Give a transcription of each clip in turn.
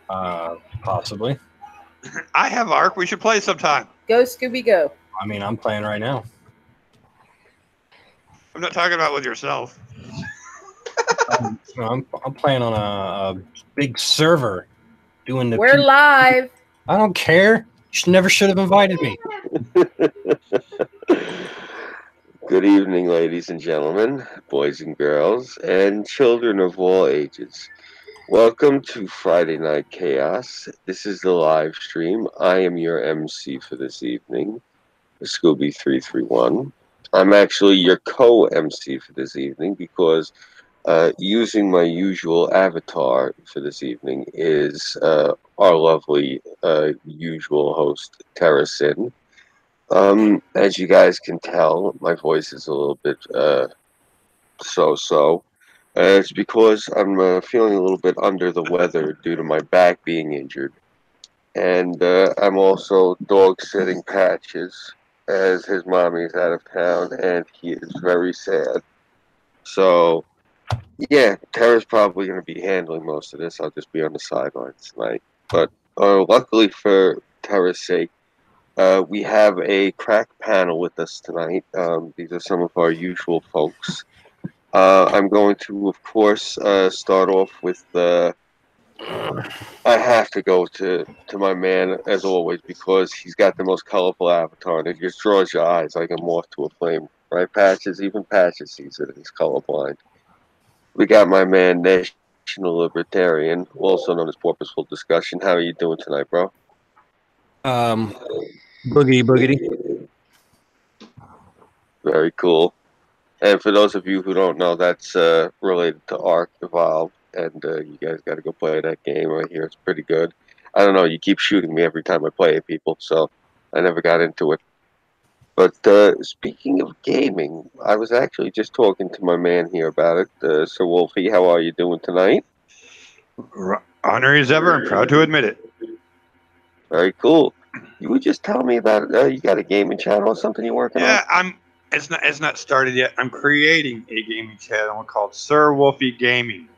Possibly. I have Ark. We should play sometime. Go, Scooby, go. I mean, I'm playing right now. I'm not talking about with yourself. I'm playing on a big server, doing the. We're live. I don't care. You never should have invited me. Good evening, ladies and gentlemen, boys and girls, and children of all ages. Welcome to Friday Night Chaos. This is the live stream. I am your MC for this evening, Scooby331. I'm actually your co-MC for this evening because using my usual avatar for this evening is our lovely usual host, Tara Sin. As you guys can tell, my voice is a little bit so-so. It's because I'm feeling a little bit under the weather due to my back being injured. And I'm also dog-sitting Patches as his mommy's out of town, and he is very sad. So, yeah, Tara's probably going to be handling most of this. I'll just be on the sidelines tonight. But luckily for Tara's sake, we have a crack panel with us tonight. These are some of our usual folks. I'm going to, of course, start off with I have to go to my man, as always, because he's got the most colorful avatar, and it just draws your eyes like a moth to a flame. Right, Patches? Even Patches sees it, and he's colorblind. We got my man, National Libertarian, also known as Purposeful Discussion. How are you doing tonight, bro? Boogity. Very cool. And for those of you who don't know, that's related to Ark Evolved, and you guys got to go play that game. I hear it's pretty good. I don't know, you keep shooting me every time I play it, people, so I never got into it. But speaking of gaming, I was actually just talking to my man here about it. Sir Wolfie, how are you doing tonight? Honor as ever, and proud to admit it. Very cool. You would just tell me about you got a gaming channel or something you're working on? Yeah, It's not started yet. I'm creating a gaming channel called Sir Wolfie Gaming.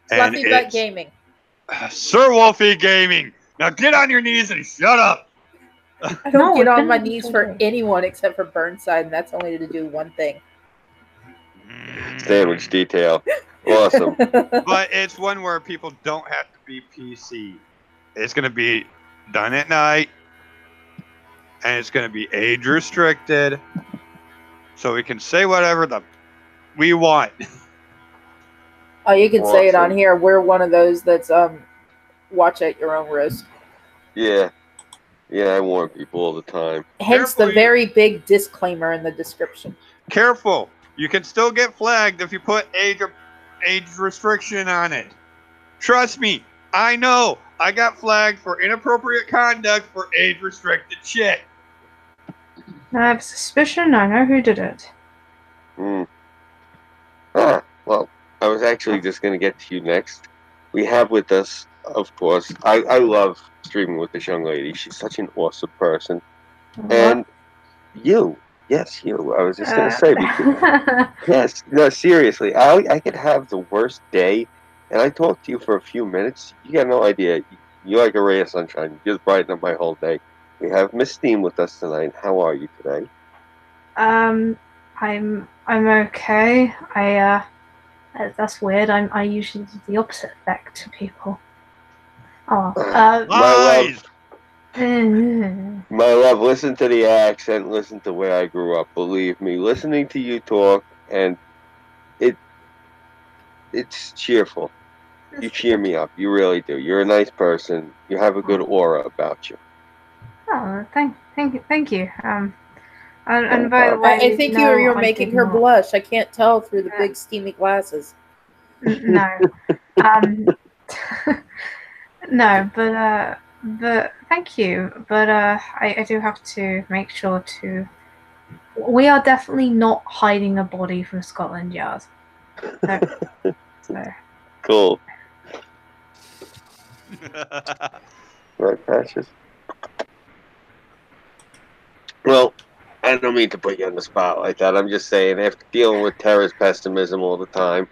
Fluffy Butt Gaming. Sir Wolfie Gaming. Now get on your knees and shut up. I don't get on my knees for anyone except for Burnside, and that's only to do one thing. Sandwich detail. Awesome. But it's one where people don't have to be PC. It's going to be done at night, and it's going to be age restricted, so we can say whatever we want. Oh, you can say it on here. We're one of those that's watch at your own risk. Yeah. Yeah, I warn people all the time. Hence the very big disclaimer in the description. Careful. You can still get flagged if you put age restriction on it. Trust me, I know. I got flagged for inappropriate conduct for age-restricted shit. I have a suspicion. I know who did it. Well, I was actually just going to get to you next. We have with us, of course, I love streaming with this young lady. She's such an awesome person. And you. Yes, you. I was just going to say. Because, yes. No, seriously. I could have the worst day, and I talk to you for a few minutes. You got no idea. You're like a ray of sunshine. You just brighten up my whole day. We have Miss Steam with us tonight. How are you today? I'm okay. That's weird. I usually do the opposite effect to people. Oh, lies! My love, listen to the accent, listen to where I grew up. Believe me, listening to you talk, and it's cheerful. You cheer me up. You really do. You're a nice person. You have a good aura about you. Oh, thank you. And by the way, I think you're making her blush. I can't tell through the big steamy glasses. No. No, but thank you. But I do have to make sure to. We are definitely not hiding a body from Scotland Yard. So. Cool. Right, Patches. Well, I don't mean to put you on the spot like that. I'm just saying, after dealing with Tara's pessimism all the time,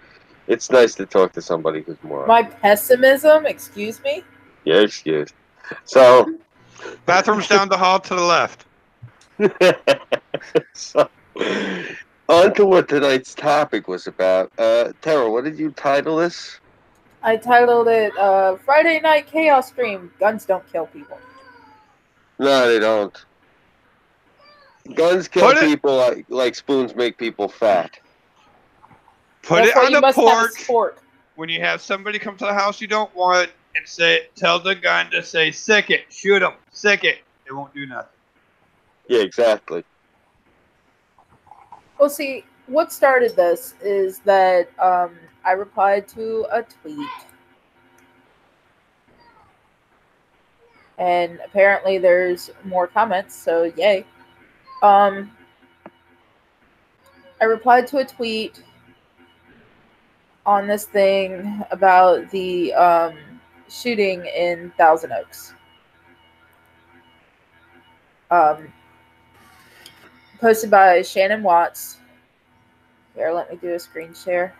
it's nice to talk to somebody who's more. My pessimism? Excuse me? Yes, yes. So, Bathroom's down the hall to the left. so on to what tonight's topic was about. Tara, what did you title this? I titled it Friday Night Chaos Stream. Guns don't kill people. No, they don't. Guns kill Put it- people like spoons make people fat. Put That's it why on you the must have a porch sport. when you have somebody come to the house you don't want, and tell the gun to say, "Sick it, shoot them, sick it." It won't do nothing. Yeah, exactly. Well, see, what started this is that I replied to a tweet. And apparently there's more comments, so yay. I replied to a tweet on this thing about the shooting in Thousand Oaks. Posted by Shannon Watts. Here, let me do a screen share.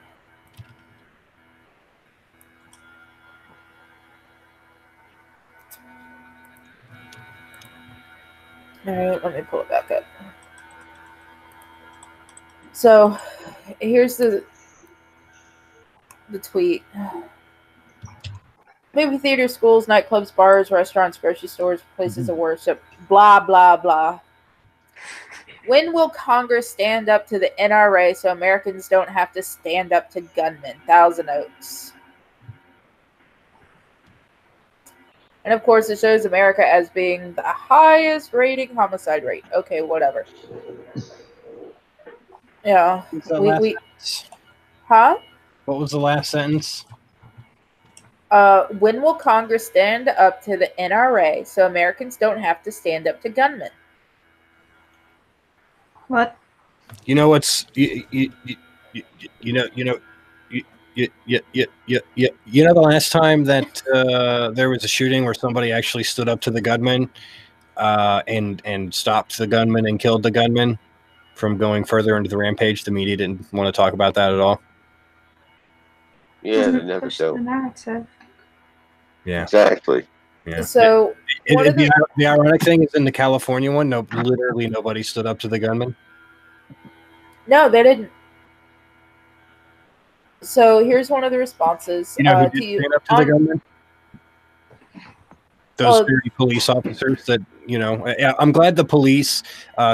Alright, let me pull it back up. So, here's the tweet. Movie theaters, schools, nightclubs, bars, restaurants, grocery stores, places of worship, blah, blah, blah. When will Congress stand up to the NRA so Americans don't have to stand up to gunmen? Thousand Oaks. And of course, it shows America as being the highest rating homicide rate. Okay, whatever. Yeah. Huh? What was the last sentence? When will Congress stand up to the NRA so Americans don't have to stand up to gunmen? What? You know what's you know the last time that there was a shooting where somebody actually stood up to the gunman and stopped the gunman and killed the gunman from going further into the rampage. The media didn't want to talk about that at all. Yeah, they Doesn't never push the do. narrative. Yeah. Exactly. Yeah. So The ironic thing is in the California one, literally nobody stood up to the gunman. no, they didn't. So here's one of the responses. You know who to did you. stand up to the gunman? Those very police officers that, I'm glad the police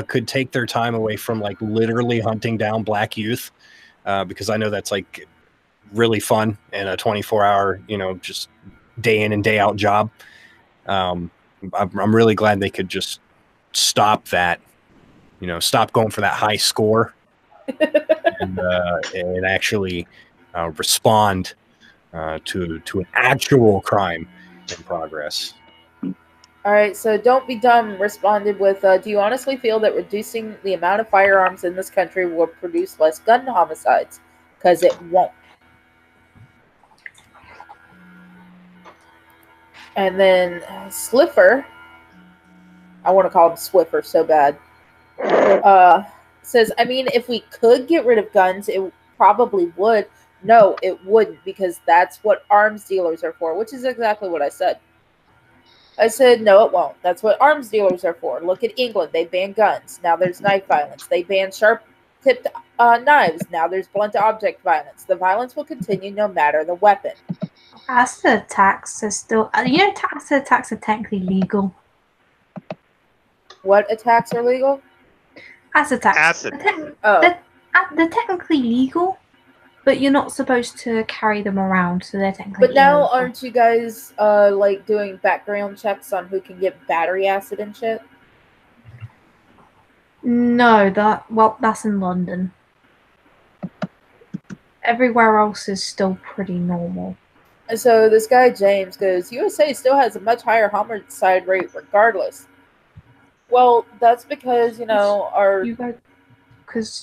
could take their time away from like literally hunting down black youth because I know that's like really fun and a 24-hour, just day in and day out job. I'm really glad they could just stop that, stop going for that high score and actually respond to an actual crime in progress. All right, so Don't Be Dumb responded with, do you honestly feel that reducing the amount of firearms in this country will produce less gun homicides? Because it won't. And then Sliffer, I want to call him Swiffer so bad, says, I mean, if we could get rid of guns, it probably would. No, it wouldn't, because that's what arms dealers are for, which is exactly what I said. I said, no, it won't. That's what arms dealers are for. Look at England. They banned guns. Now there's knife violence. They banned sharp-tipped knives. Now there's blunt object violence. The violence will continue no matter the weapon. Acid attacks are still... acid attacks are technically legal. What attacks are legal? Acid attacks. Acid. They're technically legal, but you're not supposed to carry them around, so they're technically But now, illegal. aren't you guys like doing background checks on who can get battery acid and shit? No, that's in London. Everywhere else is still pretty normal. And so this guy James goes, USA still has a much higher homicide rate regardless. Well, that's because Because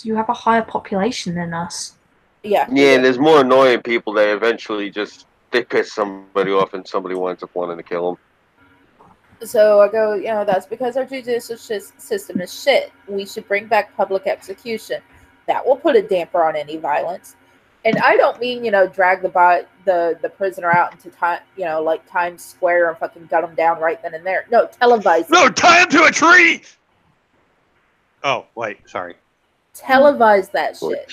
you have a higher population than us. Yeah, and there's more annoying people that eventually just they piss somebody off and somebody winds up wanting to kill them. So I go, that's because our judicial system is shit. We should bring back public execution. That will put a damper on any violence. And I don't mean, drag the prisoner out into time, like Times Square and fucking gun him down right then and there. No, televise it. No, tie him to a tree! Oh, wait, sorry. Televise that shit.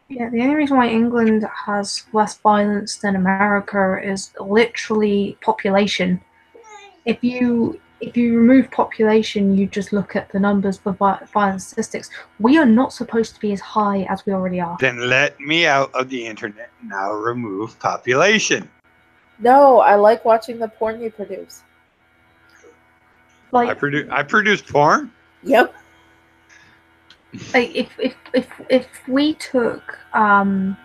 Yeah, the only reason why England has less violence than America is literally population. If you remove population, you just look at the numbers for violence statistics. We are not supposed to be as high as we already are. Then let me out of the internet. Now remove population. No, I like watching the porn you produce. Like, I produce porn? Yep. like if we took an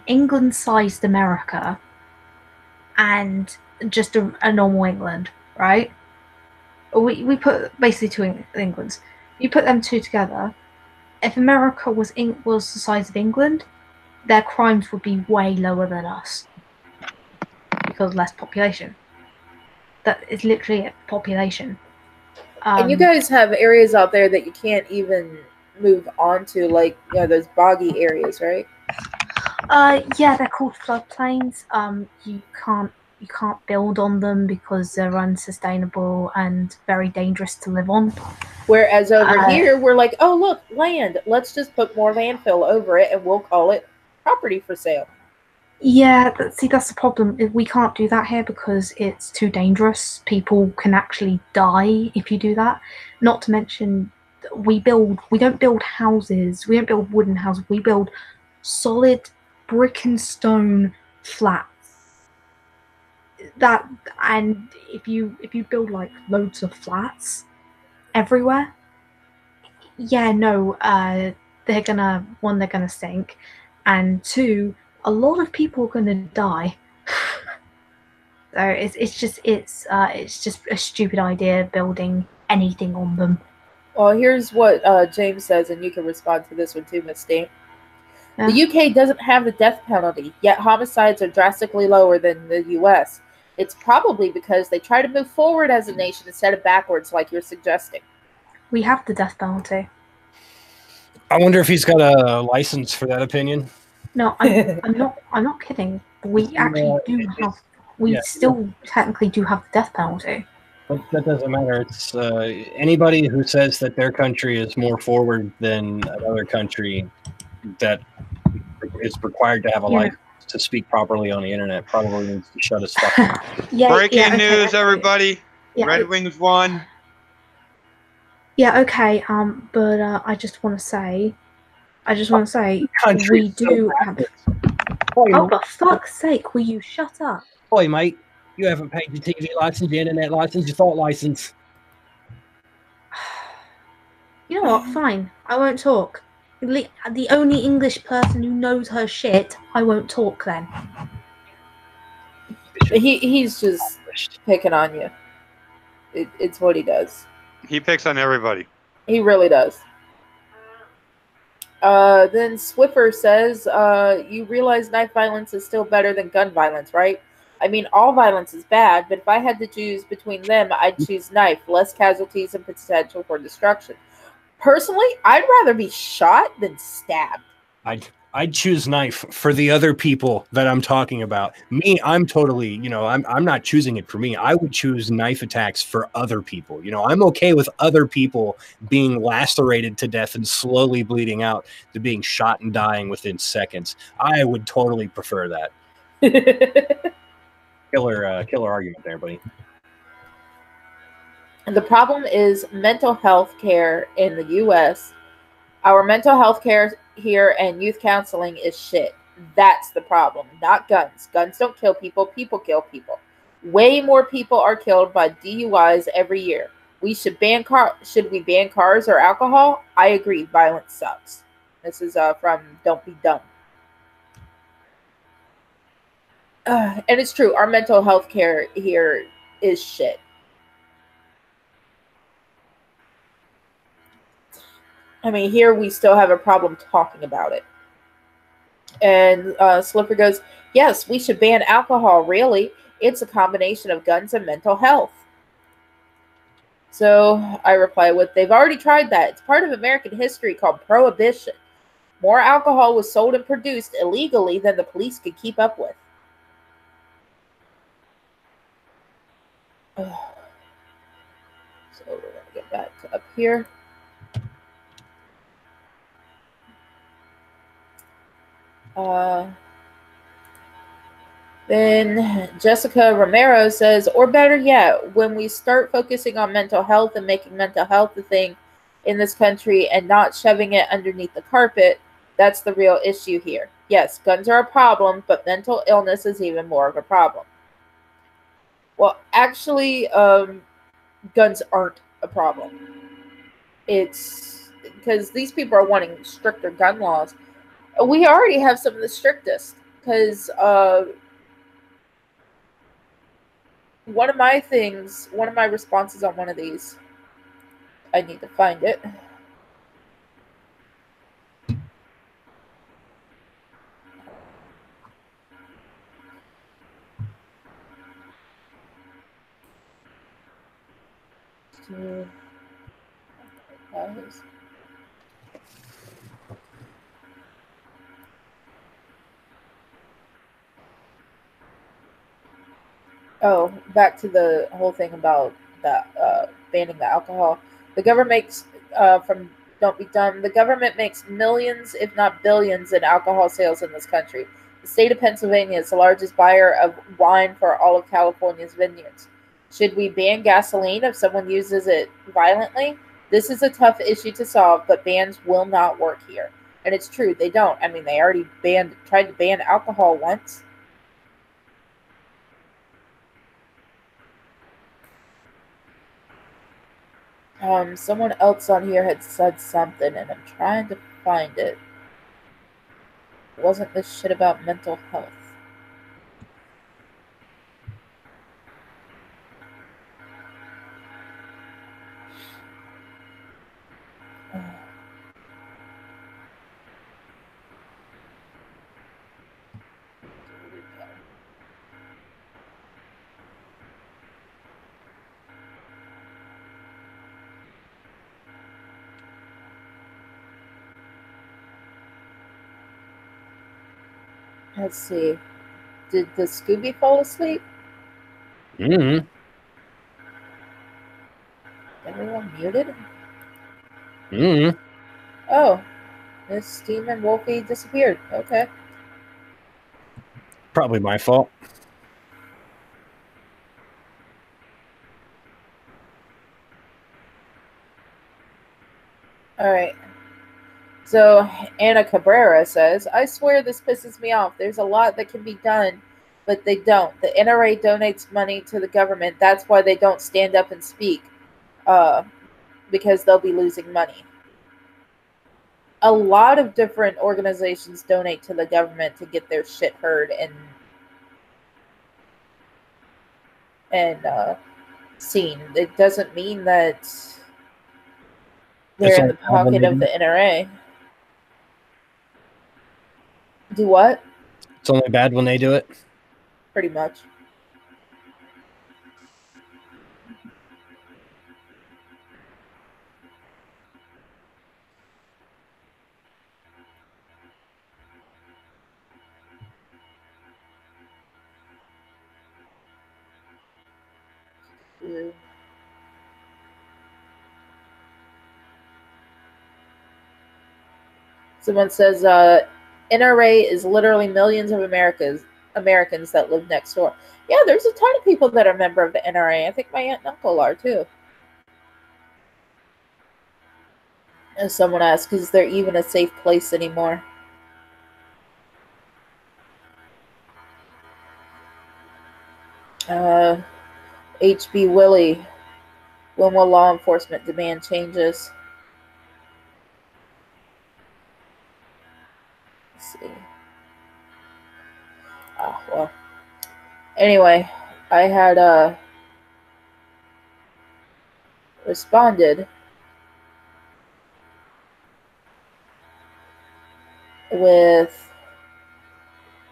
England-sized America and just a normal England, right? We put basically two Englands. You put them two together. If America was the size of England, their crimes would be way lower than us because less population. That is literally a population. And you guys have areas out there that you can't even move on to, like, those boggy areas, right? Yeah, they're called floodplains. You can't build on them because they're unsustainable and very dangerous to live on. Whereas over here, we're like, oh, look, land. Let's just put more landfill over it and we'll call it property for sale. Yeah, see, that's the problem. We can't do that here because it's too dangerous. People can actually die if you do that. Not to mention, we don't build houses. We don't build wooden houses. We build solid brick and stone flats. And if you build like loads of flats everywhere, yeah, no, they're gonna sink, and two, a lot of people are gonna die. So it's just a stupid idea building anything on them. Well, here's what James says, and you can respond to this one too, Miss Steen. Yeah. The UK doesn't have the death penalty, yet homicides are drastically lower than the US. It's probably because they try to move forward as a nation instead of backwards, like you're suggesting. We have the death penalty. I wonder if he's got a license for that opinion. No, I'm not kidding. We actually do have. We still technically do have the death penalty. But that doesn't matter. It's anybody who says that their country is more forward than another country that is required to have a license to speak properly on the internet probably needs to shut his fucking mouth. Breaking news, everybody. Yeah, Red Wings won. Yeah, okay. But I just want to say, we do have. Oh, for fuck's sake! Will you shut up? Boy, mate, you haven't paid your TV license, your internet license, your thought license. You know what? Fine. I won't talk. The only English person who knows her shit, I won't talk then. He's just picking on you. It's what he does. He picks on everybody. He really does. Then Swiffer says, you realize knife violence is still better than gun violence, right? I mean, all violence is bad, but if I had to choose between them, I'd choose knife. Less casualties and potential for destruction. Personally, I'd rather be shot than stabbed. I'd choose knife for the other people that I'm talking about. Me, I'm totally, I'm not choosing it for me. I would choose knife attacks for other people. I'm okay with other people being lacerated to death and slowly bleeding out to being shot and dying within seconds. I would totally prefer that. Killer argument there, buddy. And the problem is mental health care in the U.S. Our mental health care here and youth counseling is shit. That's the problem, not guns. Guns don't kill people. People kill people. Way more people are killed by DUIs every year. Should we ban cars or alcohol? I agree. Violence sucks. This is from Don't Be Dumb. And it's true. Our mental health care here is shit. I mean, here we still have a problem talking about it. And Slipper goes, yes, we should ban alcohol, really. It's a combination of guns and mental health. So I reply with, they've already tried that. It's part of American history called prohibition. More alcohol was sold and produced illegally than the police could keep up with. So we're going to get back to up here. Then Jessica Romero says, or better yet, when we start focusing on mental health and making mental health a thing in this country and not shoving it underneath the carpet, that's the real issue here. Yes, guns are a problem, but mental illness is even more of a problem. Well, actually, guns aren't a problem. It's because these people are wanting stricter gun laws. We already have some of the strictest because one of my responses on one of these, I need to find it. Oh, back to the whole thing about that banning the alcohol. The government makes don't be dumb. The government makes millions, if not billions, in alcohol sales in this country. The state of Pennsylvania is the largest buyer of wine for all of California's vineyards. Should we ban gasoline if someone uses it violently? This is a tough issue to solve, but bans will not work here. And it's true, they don't. I mean, they already tried to ban alcohol once. Someone else on here had said something, and I'm trying to find it. Wasn't this shit about mental health? Let's see. Did the Scooby fall asleep? Mm-hmm. Everyone muted? Mm-hmm. Oh, Miss Steam and Wolfie disappeared. Okay. Probably my fault. All right. So Anna Cabrera says, I swear this pisses me off. There's a lot that can be done, but they don't. The NRA donates money to the government. That's why they don't stand up and speak, because they'll be losing money. A lot of different organizations donate to the government to get their shit heard and seen. It doesn't mean that they're in the pocket of the NRA. Do what? It's only bad when they do it. Pretty much. Someone says NRA is literally millions of Americans that live next door. Yeah, there's a ton of people that are a member of the NRA. I think my aunt and uncle are too. And someone asked, is there even a safe place anymore? HB Willie, when will law enforcement demand changes? Let's see. Well. Anyway, I had responded with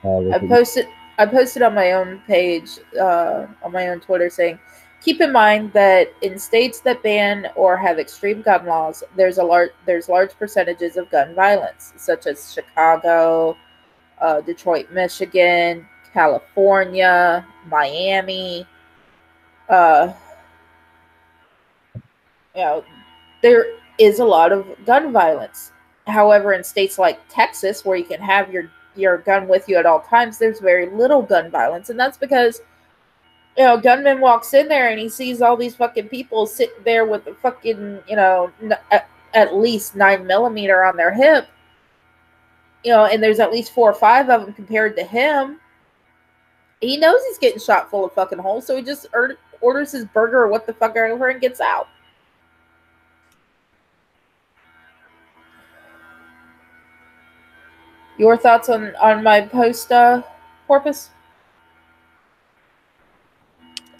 I posted on my own page, on my own Twitter, saying, Keep in mind that in states that ban or have extreme gun laws, there's large percentages of gun violence, such as Chicago, Detroit, Michigan, California, Miami. Uh, you know, there is a lot of gun violence. However, in states like Texas, where you can have your gun with you at all times, there's very little gun violence, and that's because gunman walks in there and he sees all these fucking people sitting there with the fucking at least 9mm on their hip, and there's at least 4 or 5 of them compared to him. He knows he's getting shot full of fucking holes, so he just orders his burger or what the fuck over and gets out. Your thoughts on my post, Porpoise?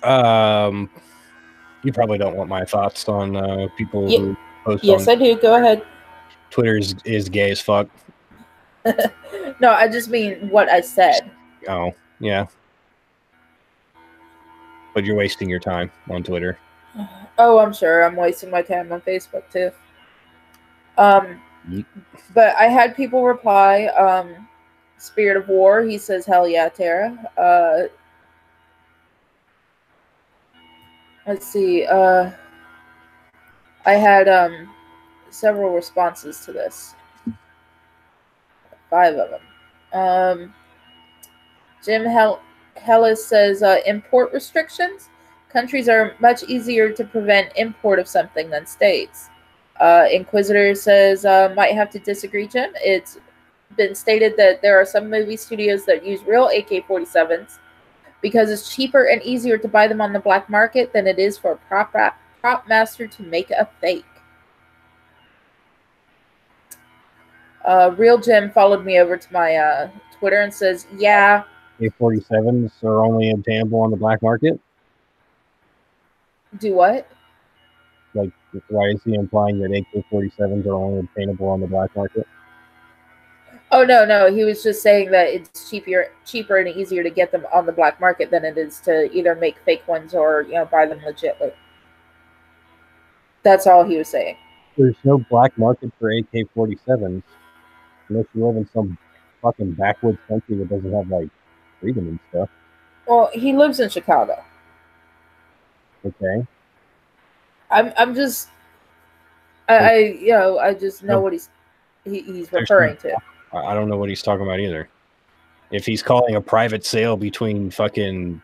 You probably don't want my thoughts on people who post Yes, on I do. Go ahead. Twitter is gay as fuck. No, I just mean what I said. Oh, yeah. But you're wasting your time on Twitter. Oh, I'm sure. I'm wasting my time on Facebook, too. But I had people reply, Spirit of War, he says, hell yeah, Tara. Let's see. I had several responses to this. 5 of them. Jim Hellis says, import restrictions. Countries are much easier to prevent import of something than states. Inquisitor says, might have to disagree, Jim. It's been stated that there are some movie studios that use real AK-47s because it's cheaper and easier to buy them on the black market than it is for a prop master to make a fake. Real Jim followed me over to my Twitter and says, yeah. AK-47s are only obtainable on the black market? Do what? Like, why is he implying that AK-47s are only obtainable on the black market? Oh, no. He was just saying that it's cheaper and easier to get them on the black market than it is to either make fake ones or, buy them legitly. That's all he was saying. There's no black market for AK-47s unless you live in some fucking backwoods country that doesn't have, like, freedom and stuff. Well, he lives in Chicago. Okay. I'm just... I just know what he's referring to. I don't know what he's talking about either. If he's calling a private sale between fucking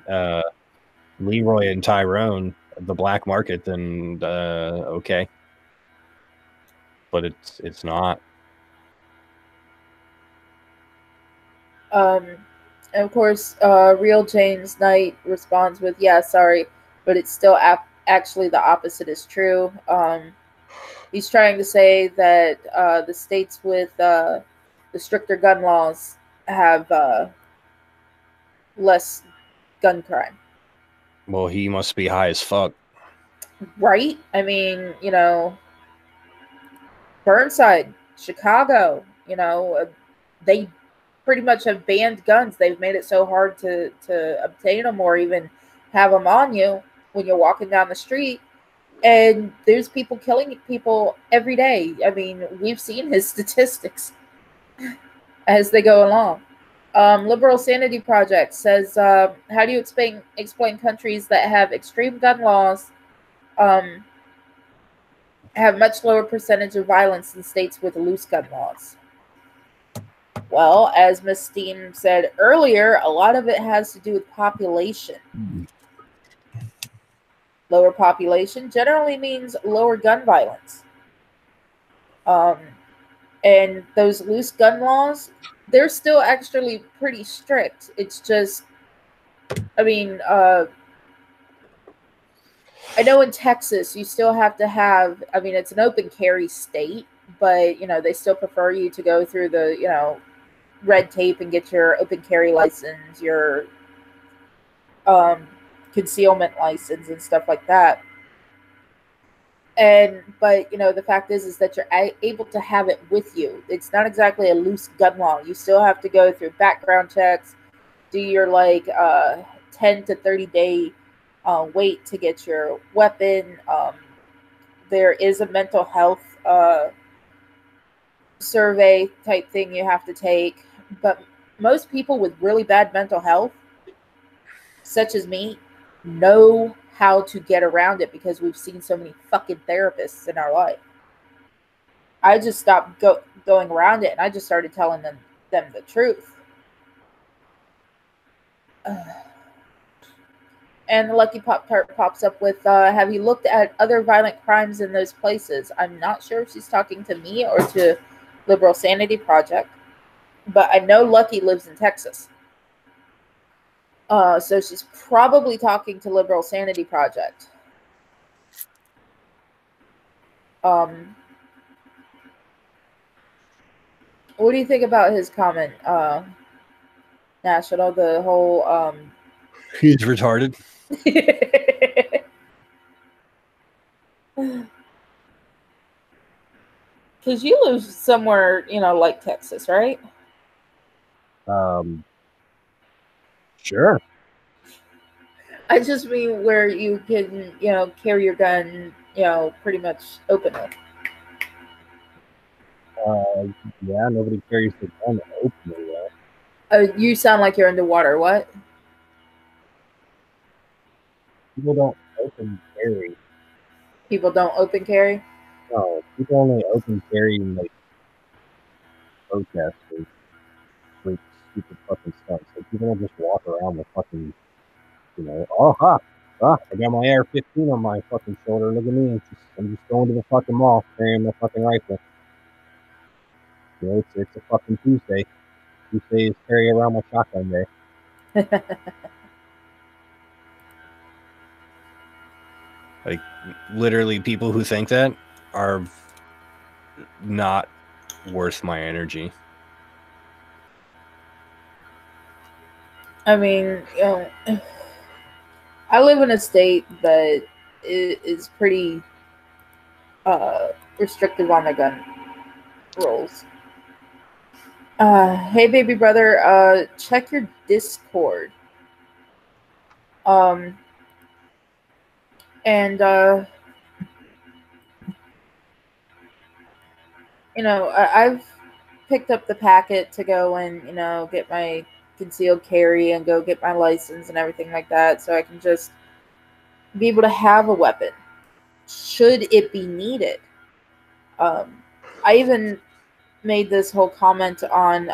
Leroy and Tyrone the black market, then okay. But it's not. And of course, Real James Knight responds with, yeah, sorry, but it's still actually the opposite is true. He's trying to say that the states with the stricter gun laws have less gun crime. Well, he must be high as fuck. Right? I mean, Burnside, Chicago, they pretty much have banned guns. They've made it so hard to obtain them or even have them on you when you're walking down the street. And there's people killing people every day. I mean, we've seen his statistics as they go along. Liberal Sanity Project says, how do you explain countries that have extreme gun laws have much lower percentage of violence than states with loose gun laws? Well, as Ms. Steen said earlier, a lot of it has to do with population. Lower population generally means lower gun violence. And those loose gun laws, they're still actually pretty strict. It's just, I mean, I know in Texas, you still have to have, I mean, it's an open carry state, but, they still prefer you to go through the, red tape and get your open carry license, your concealment license and stuff like that. But the fact is that you're able to have it with you. It's not exactly a loose gun law. You still have to go through background checks, do your 10 to 30 day wait to get your weapon. There is a mental health survey type thing you have to take, but most people with really bad mental health, such as me, know how to get around it because we've seen so many fucking therapists in our life. I just stopped going around it, and I just started telling them the truth. And the Lucky Pop Tart pops up with, have you looked at other violent crimes in those places? I'm not sure if she's talking to me or to Liberal Sanity Project, but I know Lucky lives in Texas. So she's probably talking to Liberal Sanity Project. What do you think about his comment, National? The whole He's retarded. Because you live somewhere, like Texas, right? Sure. I just mean where you can, carry your gun, pretty much openly. Yeah, nobody carries the gun openly. You sound like you're underwater. What? People don't open carry. People don't open carry? No, people only open carry in like protests or like stupid fucking stuff. So people don't just walk around with fucking, I got my AR-15 on my fucking shoulder. Look at me. I'm just going to the fucking mall carrying my fucking rifle. It's a fucking Tuesday. Tuesday is carry around my shotgun day. Like, literally, people who think that are not worth my energy. I mean, I live in a state that is pretty restrictive on the gun rules. Hey, baby brother, check your Discord. And I've picked up the packet to go and get my concealed carry and go get my license and everything like that, so I can just be able to have a weapon should it be needed. I even made this whole comment on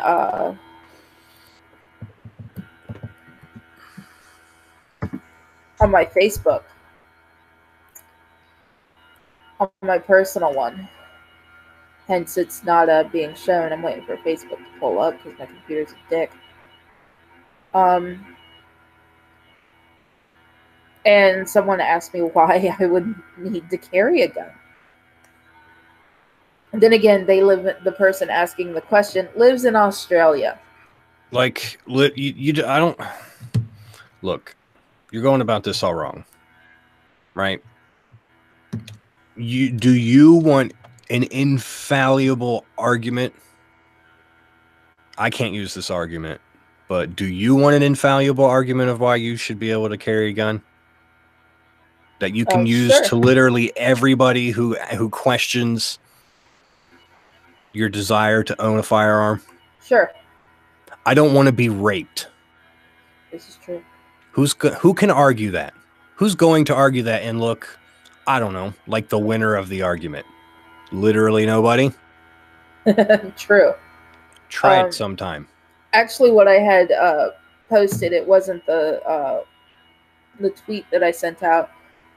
my Facebook, on my personal one. Hence, it's not being shown. I'm waiting for Facebook to pull up because my computer's a dick. And someone asked me why I would need to carry a gun. And then again, the person asking the question lives in Australia. Like, I don't... Look, you're going about this all wrong. Right? Do you want an infallible argument? I can't use this argument, but do you want an infallible argument of why you should be able to carry a gun? That you can use sure. to literally everybody who questions your desire to own a firearm? Sure. I don't want to be raped. This is true. Who can argue that? Who's going to argue that and look, I don't know, like the winner of the argument? Literally nobody? True. Try it sometime. Actually, what I had posted, it wasn't the tweet that I sent out.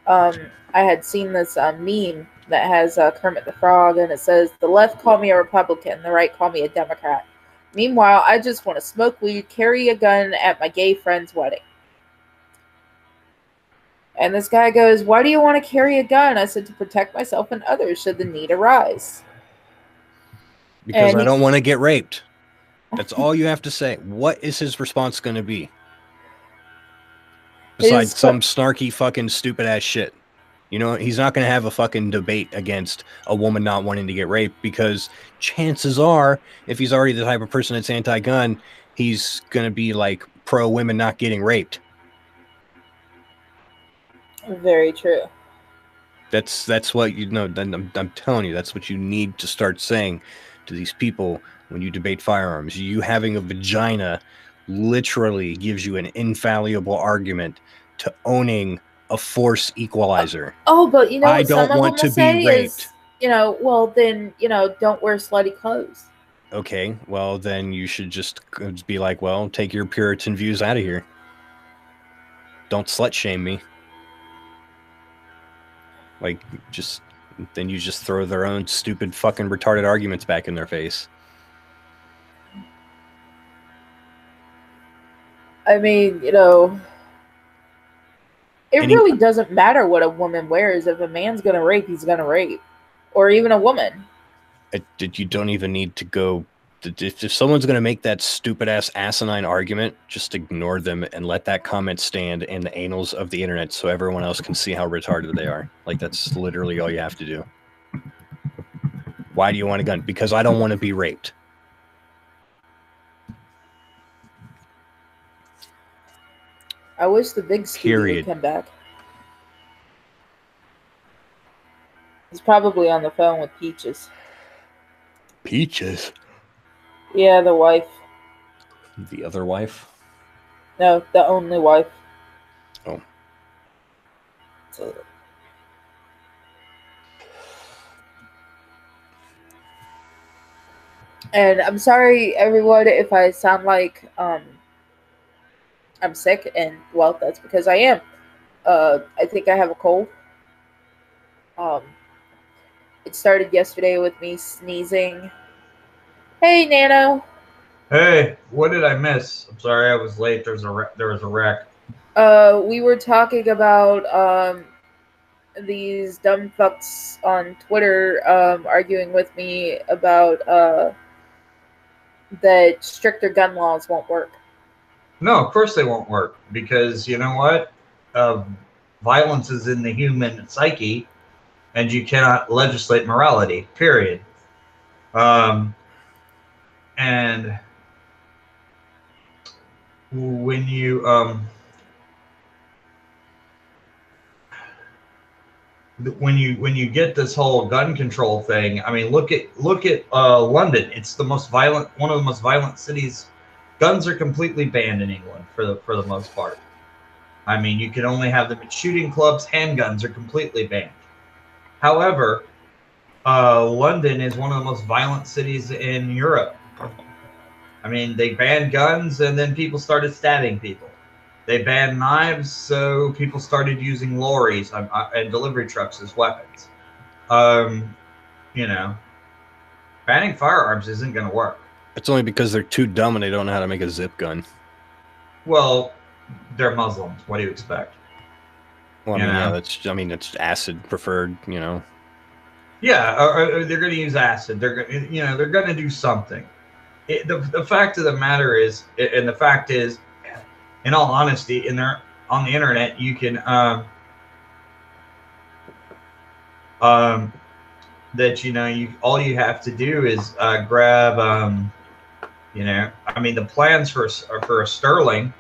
I had seen this meme that has Kermit the Frog, and it says, "The left call me a Republican, the right call me a Democrat. Meanwhile, I just want to smoke weed, carry a gun at my gay friend's wedding." And this guy goes, "Why do you want to carry a gun?" I said, "To protect myself and others should the need arise." Because I don't want to get raped. That's all you have to say. What is his response going to be? Besides some snarky fucking stupid ass shit. He's not going to have a fucking debate against a woman not wanting to get raped, because chances are, if he's already the type of person that's anti-gun, he's going to be like pro women not getting raped. Very true. That's what you know. I'm telling you, that's what you need to start saying to these people when you debate firearms. You having a vagina literally gives you an infallible argument to owning a force equalizer. Oh, but you know what I some don't of want them to will be say raped. is, you know, well then, you know, don't wear slutty clothes. Okay, well then you should just be like, well, take your Puritan views out of here. Don't slut shame me. Like, just then you just throw their own stupid fucking retarded arguments back in their face. I mean, you know, it really doesn't matter what a woman wears. If a man's gonna rape, he's gonna rape, or even a woman. You don't even need to go. If someone's going to make that stupid ass asinine argument, just ignore them and let that comment stand in the annals of the internet so everyone else can see how retarded they are. Like, that's literally all you have to do. Why do you want a gun? Because I don't want to be raped. I wish the big Scooby would come back. He's probably on the phone with Peaches. Peaches? Yeah, the wife. The other wife? No, the only wife. Oh. So, and I'm sorry, everyone, if I sound like I'm sick, and well, that's because I am. I think I have a cold. It started yesterday with me sneezing. Hey, Nano. Hey, what did I miss? I'm sorry, I was late. There was a wreck. We were talking about these dumb fucks on Twitter arguing with me about that stricter gun laws won't work. No, of course they won't work, because you know what? Violence is in the human psyche, and you cannot legislate morality, period. And when you when you get this whole gun control thing, I mean, look at London. It's the most violent, one of the most violent cities. Guns are completely banned in England for the most part. I mean, you can only have them at shooting clubs. Handguns are completely banned. However, London is one of the most violent cities in Europe. I mean, they banned guns, and then people started stabbing people. They banned knives, so people started using lorries and delivery trucks as weapons. You know, banning firearms isn't going to work. It's only because they're too dumb and they don't know how to make a zip gun. Well, they're Muslims. What do you expect? Well, I mean, it's acid preferred, you know. Yeah, or they're going to use acid. They're going to do something. The fact of the matter is, and the fact is, in all honesty, on the internet, you can all you have to do is grab I mean, the plans for a Sterling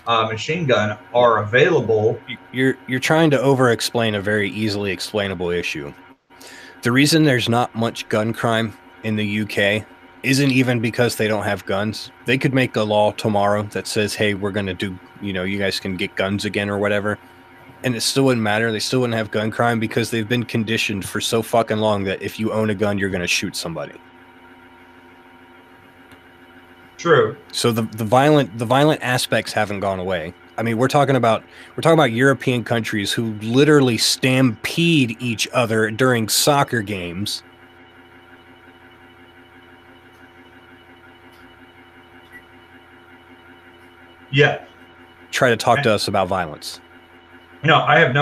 machine gun are available. You're trying to over-explain a very easily explainable issue. The reason there's not much gun crime in the UK isn't even because they don't have guns. They could make a law tomorrow that says, hey, we're going to do, you guys can get guns again or whatever. And it still wouldn't matter. They still wouldn't have gun crime because they've been conditioned for so fucking long that if you own a gun, you're going to shoot somebody. True. So the violent aspects haven't gone away. I mean, we're talking about European countries who literally stampede each other during soccer games. Yeah. Try to talk to us about violence. No, I have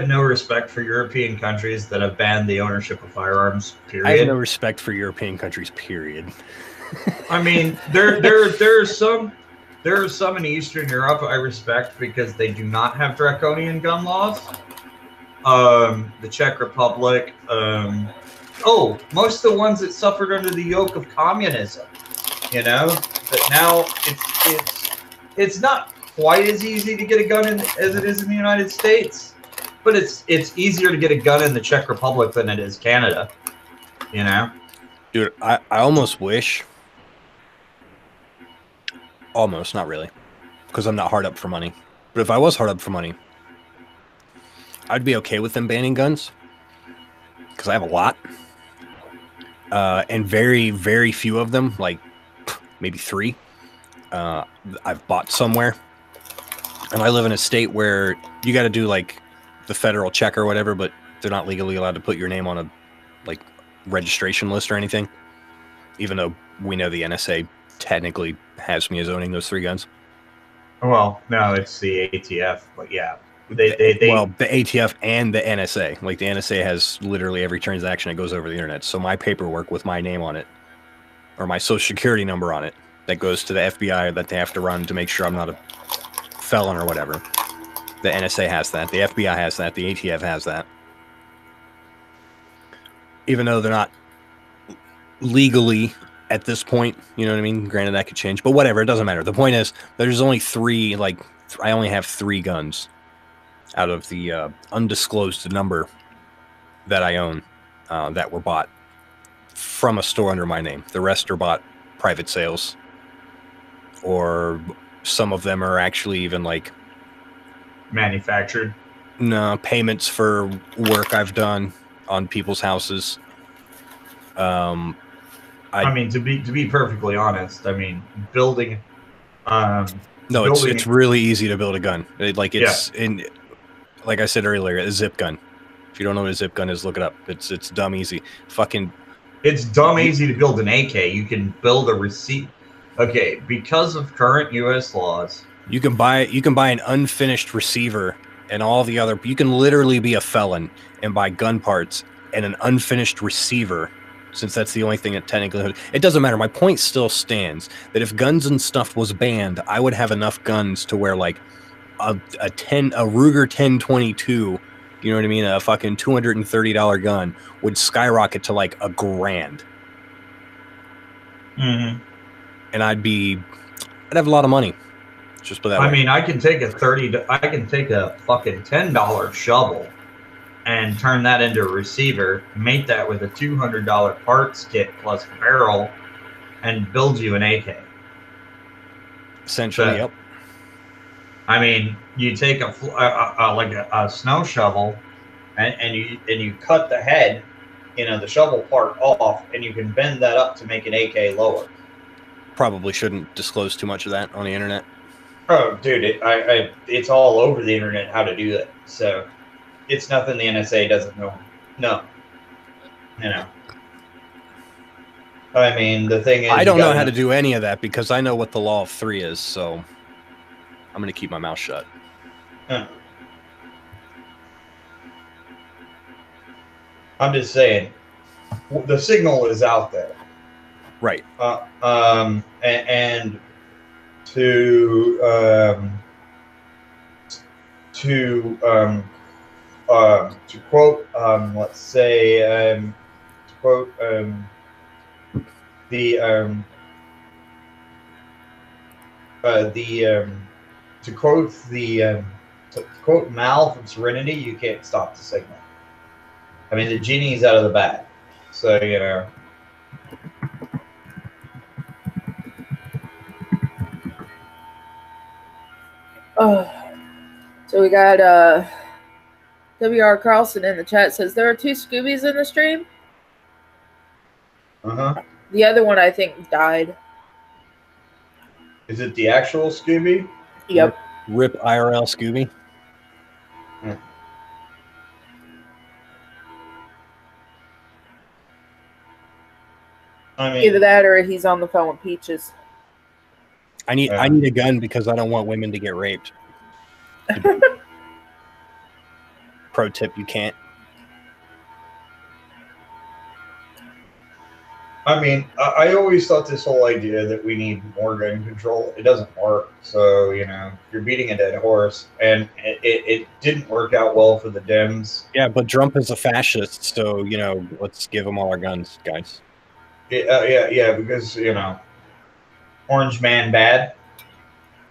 no respect for European countries that have banned the ownership of firearms. Period. I have no respect for European countries. Period. I mean, there are some in Eastern Europe I respect because they do not have draconian gun laws. The Czech Republic. Most of the ones that suffered under the yoke of communism. But now it's not quite as easy to get a gun as it is in the United States, but it's easier to get a gun in the Czech Republic than it is Canada. You know, Dude, I almost wish. Almost, not really, because I'm not hard up for money. But if I was hard up for money, I'd be okay with them banning guns, because I have a lot, and very, very few of them, like maybe 3, I've bought somewhere. And I live in a state where you got to do like the federal check or whatever, but they're not legally allowed to put your name on a like registration list or anything, even though we know the NSA technically has me as owning those 3 guns. well, no, it's the ATF, but yeah, Well, the ATF and the NSA. Like the NSA has literally every transaction that goes over the internet. So my paperwork with my name on it, or my social security number on it, that goes to the FBI that they have to run to make sure I'm not a felon or whatever. The NSA has that. The FBI has that. The ATF has that. Even though they're not legally at this point, you know what I mean? Granted, that could change, but whatever. It doesn't matter. The point is, there's only 3. Like, I only have 3 guns out of the undisclosed number that I own that were bought from a store under my name. The rest are bought private sales, or some of them are actually even like manufactured. No, payments for work I've done on people's houses. I mean, to be perfectly honest, I mean, building. No, it's really easy to build a gun. Like I said earlier, a zip gun. If you don't know what a zip gun is, look it up. It's dumb easy. It's dumb easy to build an AK. You can build a receipt. Okay, because of current U.S. laws, you can buy an unfinished receiver and all the other. You can literally be a felon and buy gun parts and an unfinished receiver, since that's the only thing that technically. It doesn't matter. My point still stands that if guns and stuff was banned, I would have enough guns to where like a Ruger 10/22, you know what I mean, a fucking $230 gun would skyrocket to like $1,000. Mm-hmm. And I'd have a lot of money. Just put that way. I mean, I can take a fucking $10 shovel and turn that into a receiver, mate that with a $200 parts kit plus barrel, and build you an AK. Essentially, yep. I mean, you take a snow shovel, and you cut the head, the shovel part off, and you can bend that up to make an AK lower. Probably shouldn't disclose too much of that on the internet. Oh, dude, it's all over the internet how to do that. So it's nothing the NSA doesn't know. No. I mean, the thing is, I don't know how to do any of that because I know what the law of 3 is, so I'm going to keep my mouth shut. I'm just saying, the signal is out there. Right. And to quote, let's say, to quote to quote Mal from Serenity, you can't stop the signal. I mean, the genie's out of the bag, so Oh, so we got W.R. Carlson in the chat says there are 2 Scoobies in the stream. The other one I think died. Is it the actual Scooby? Yep. Rip IRL Scooby. I mean, either that or he's on the phone with Peaches. I need a gun because I don't want women to get raped. Pro tip: you can't. I mean, I always thought this whole idea that we need more gun control, it doesn't work. So, you're beating a dead horse. And it didn't work out well for the Dems. Yeah, but Trump is a fascist, so, let's give him all our guns, guys. Yeah, because, Orange Man bad.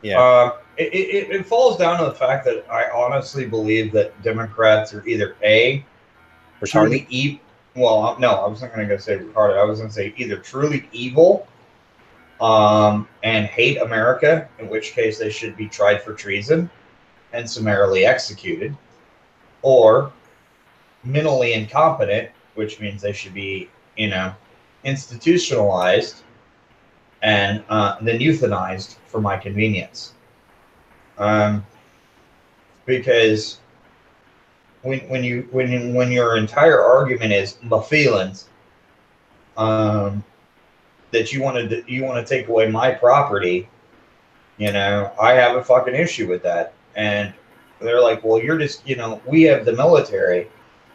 Yeah. it falls down to the fact that I honestly believe that Democrats are either A, truly evil. Well, no, I wasn't going to say retarded. I was going to say either truly evil and hate America, in which case they should be tried for treason and summarily executed, or mentally incompetent, which means they should be, institutionalized and then euthanized for my convenience. Because when your entire argument is my feelings, that you want to take away my property, I have a fucking issue with that. And they're like, well, you're just, we have the military,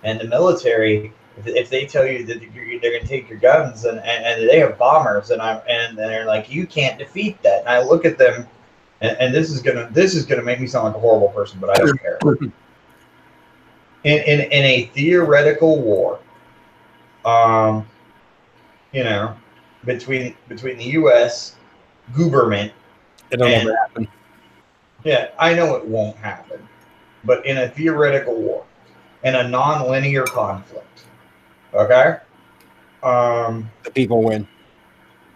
and the military, if they tell you that they're going to take your guns and they have bombers, and they're like, you can't defeat that. And I look at them, and this is gonna make me sound like a horrible person, but I don't care. In a theoretical war, between the U.S. government, it'll never happen. Yeah, I know it won't happen, but in a theoretical war, in a non-linear conflict, okay, the people win.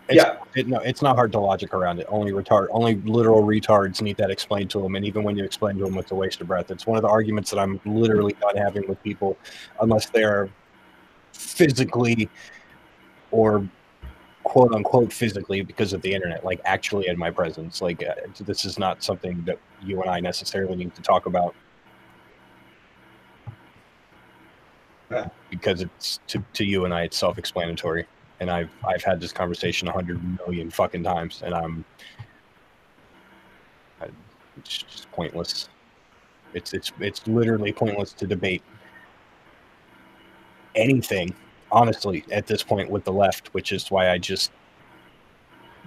It's not hard to logic around it. Only literal retards need that explained to them, and even when you explain to them, it's a waste of breath. It's one of the arguments that I'm literally not having with people, unless they're physically or quote unquote physically, because of the internet, like actually in my presence. Like this is not something that you and I necessarily need to talk about. Because it's to you and I, it's self-explanatory, and I've had this conversation 100 million fucking times, and it's just pointless. It's literally pointless to debate anything, honestly, at this point with the left, which is why I just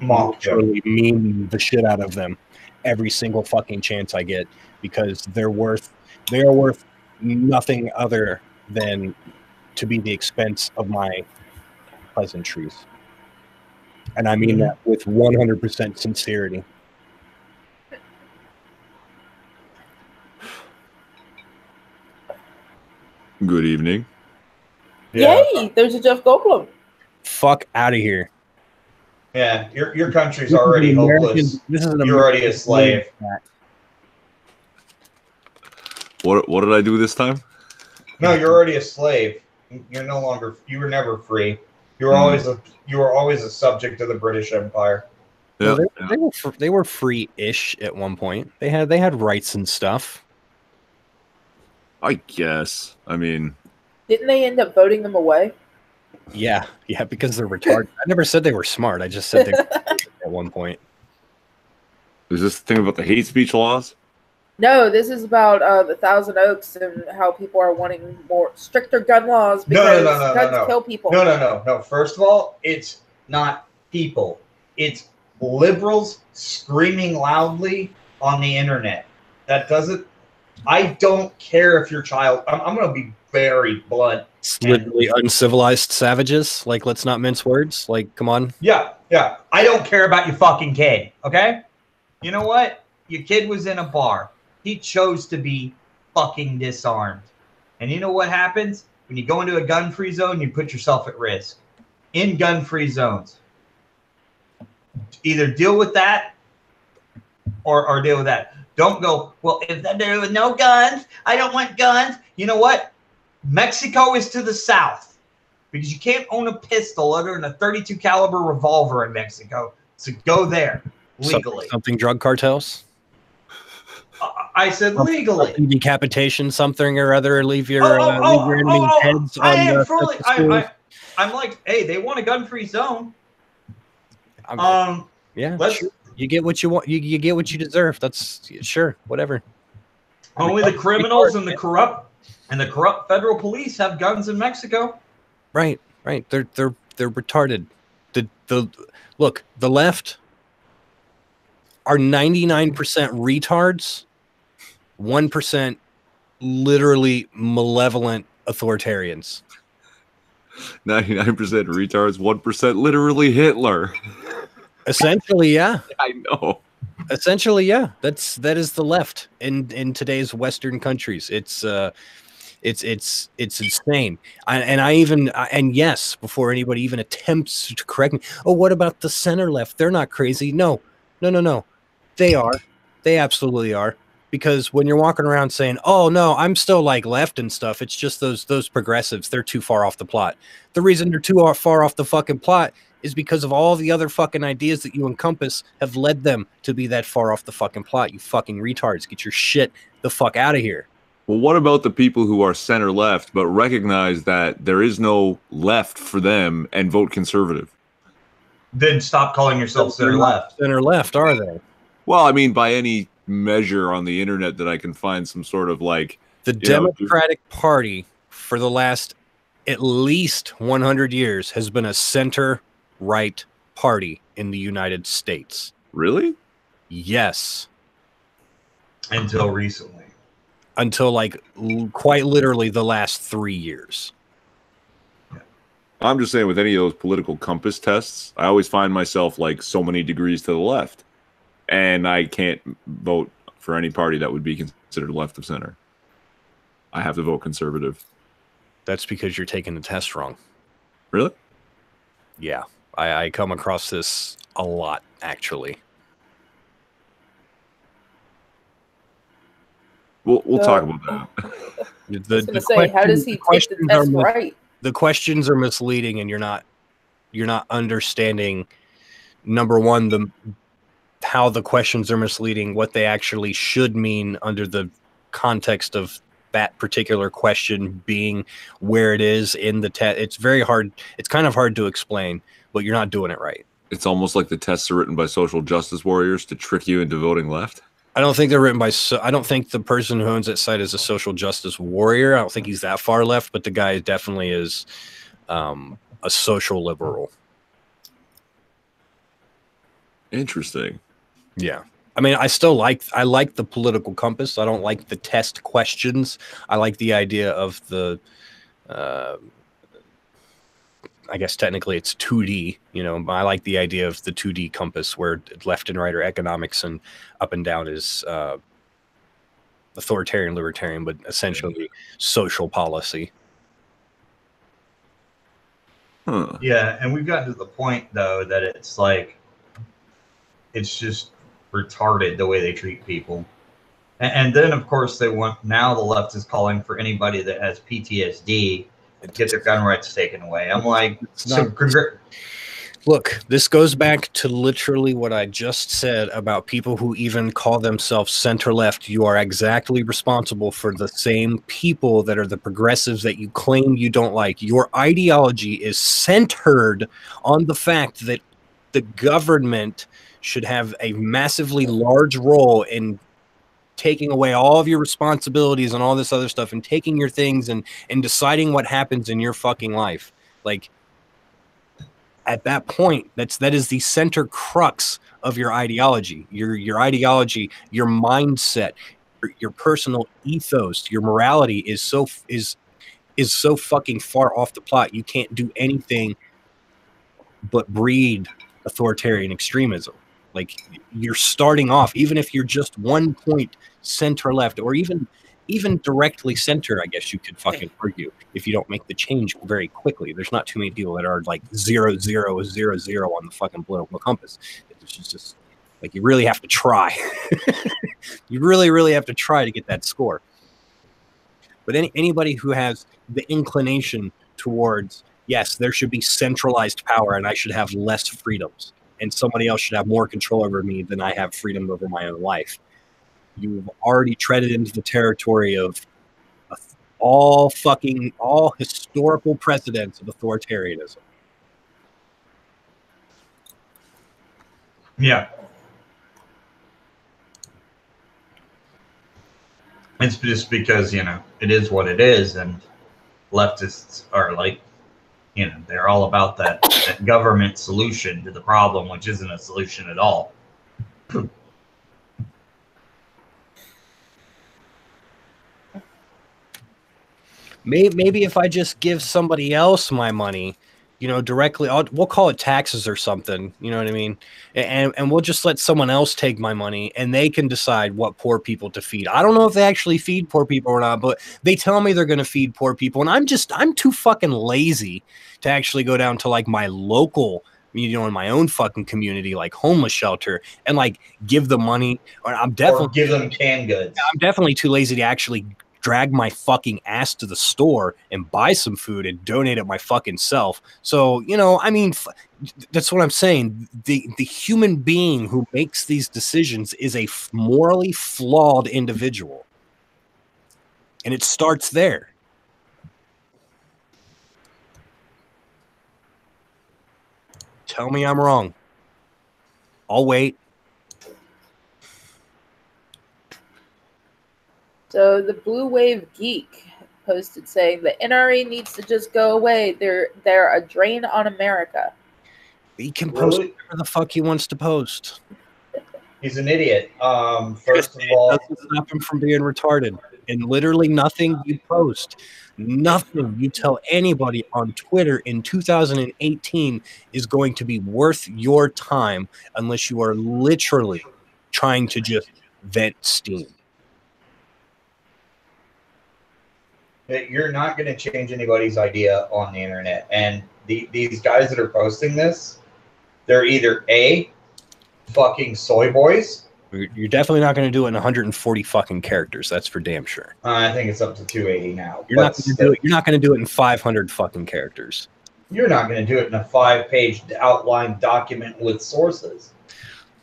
literally meme the shit out of them every single fucking chance I get, because they are worth nothing other than to be the expense of my pleasantries. And I mean that with 100% sincerity. Good evening. Yeah. Yay! There's a Jeff Goldblum. Fuck out of here. Yeah, your country's already hopeless. You're already a slave. What did I do this time? No, you're already a slave. You're no longer. You were never free. You were always a subject of the British Empire. Yeah, they were free-ish at one point. They had rights and stuff. I guess. I mean, didn't they end up voting them away? Yeah, because they're retarded. I never said they were smart. I just said they were at one point. Is this the thing about the hate speech laws? No, this is about the Thousand Oaks and how people are wanting more stricter gun laws because guns kill people. No. First of all, it's not people. It's liberals screaming loudly on the internet. That doesn't. I don't care if your child. I'm going to be very blunt. Literally uncivilized savages. Like, let's not mince words. Like, come on. Yeah. I don't care about your fucking kid. Okay. You know what? Your kid was in a bar. He chose to be fucking disarmed. And you know what happens? When you go into a gun-free zone, you put yourself at risk. In gun-free zones. Either deal with that or deal with that. Don't go, well, if there were no guns, I don't want guns. You know what? Mexico is to the south. Because you can't own a pistol other than a .32 caliber revolver in Mexico. So go there legally. Something drug cartels? I said legally. Decapitation, something or other. Leave your enemies' heads on I'm like, hey, they want a gun-free zone. Yeah, you get what you want. You get what you deserve. That's sure, whatever. Only the criminals and the corrupt federal police have guns in Mexico. Right. They're retarded. Look, the left are 99% retards, 1% literally malevolent authoritarians. 99% retards, 1% literally Hitler. Essentially, yeah. I know. Essentially, yeah. That is the left in today's Western countries. It's insane. And yes, before anybody even attempts to correct me, oh, what about the center left? They're not crazy. No. They are. They absolutely are. Because when you're walking around saying, "Oh no, I'm still like left and stuff," it's just those progressives. They're too far off the plot. The reason they're too far off the fucking plot is because of all the other fucking ideas that you encompass have led them to be that far off the fucking plot. You fucking retards, get your shit the fuck out of here. Well, what about the people who are center left but recognize that there is no left for them and vote conservative? Then stop calling yourself center left. Center left, are they? Well, I mean, by any measure on the internet that I can find some sort of like the Democratic Party for the last at least 100 years has been a center-right party in the United States. Really? Yes. Until recently. Until like quite literally the last 3 years. I'm just saying with any of those political compass tests, I always find myself like so many degrees to the left. And I can't vote for any party that would be considered left of center. I have to vote conservative. That's because you're taking the test wrong. Really? Yeah. I come across this a lot, actually. We'll talk about that. I was going to say, how does he take the test right? The questions are misleading, and you're not understanding, number one, how the questions are misleading, what they actually should mean under the context of that particular question being where it is in the test. It's very hard. It's kind of hard to explain, but you're not doing it right. It's almost like the tests are written by social justice warriors to trick you into voting left. I don't think they're written by. I don't think the person who owns that site is a social justice warrior. I don't think he's that far left, but the guy definitely is a social liberal. Interesting. Yeah. I mean, I like the political compass. I don't like the test questions. I like the idea of the, I guess technically it's 2D, but I like the idea of the 2D compass where left and right are economics and up and down is authoritarian, libertarian, but essentially social policy. Huh. Yeah, and we've gotten to the point, though, that it's like, it's just retarded the way they treat people. And then, of course, now the left is calling for anybody that has PTSD to get their gun rights taken away. I'm like, look, this goes back to literally what I just said about people who even call themselves center-left. You are exactly responsible for the same people that are the progressives that you claim you don't like. Your ideology is centered on the fact that the government should have a massively large role in taking away all of your responsibilities and all this other stuff and taking your things and deciding what happens in your fucking life. Like, at that point, that is the center crux of your ideology. Your ideology, your mindset, your personal ethos, your morality is so fucking far off the plot. You can't do anything but breed authoritarian extremism. Like, you're starting off, even if you're just 1 point center left, or even directly center, I guess you could fucking argue, if you don't make the change very quickly. There's not too many people that are like 0, 0, 0, 0 on the fucking political compass. It's just like, you really have to try. You really, really have to try to get that score. But anybody who has the inclination towards, yes, there should be centralized power and I should have less freedoms, and somebody else should have more control over me than I have freedom over my own life, you've already treaded into the territory of all historical precedents of authoritarianism. Yeah. It's just because, it is what it is, and leftists are like, they're all about that government solution to the problem, which isn't a solution at all. Maybe if I just give somebody else my money, you know, directly. We'll call it taxes or something. You know what I mean? And we'll just let someone else take my money, and they can decide what poor people to feed. I don't know if they actually feed poor people or not, but they tell me they're going to feed poor people, and I'm too fucking lazy to actually go down to like my local, you know, in my own fucking community, like homeless shelter, and like give them money. Or Or give them canned goods. I'm definitely too lazy to actually drag my fucking ass to the store and buy some food and donate it my fucking self. So, you know, I mean, that's what I'm saying. The human being who makes these decisions is a morally flawed individual. And it starts there. Tell me I'm wrong. I'll wait. So the Blue Wave Geek posted saying the NRA needs to just go away. They're a drain on America. He can post Really? whatever the fuck he wants to post. He's an idiot. First of all, It doesn't stop him from being retarded. And literally nothing you post, nothing you tell anybody on Twitter in 2018 is going to be worth your time unless you are literally trying to just vent steam. that you're not going to change anybody's idea on the internet. And these guys that are posting this, they're either A, fucking soy boys. You're definitely not going to do it in 140 fucking characters. That's for damn sure. I think it's up to 280 now. You're not going to do it. You're not going to do it in 500 fucking characters. You're not going to do it in a 5-page outline document with sources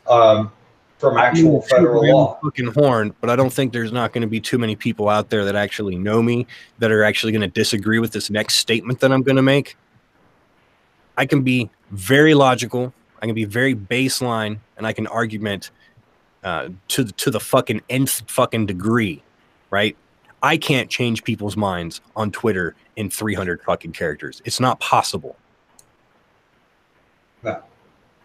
from actual federal law. Fucking horn, but I don't think there's not going to be too many people out there that actually know me that are actually going to disagree with this next statement that I'm going to make. I can be very logical. I can be very baseline, and I can argument to the fucking nth fucking degree, right? I can't change people's minds on Twitter in 300 fucking characters. It's not possible. No.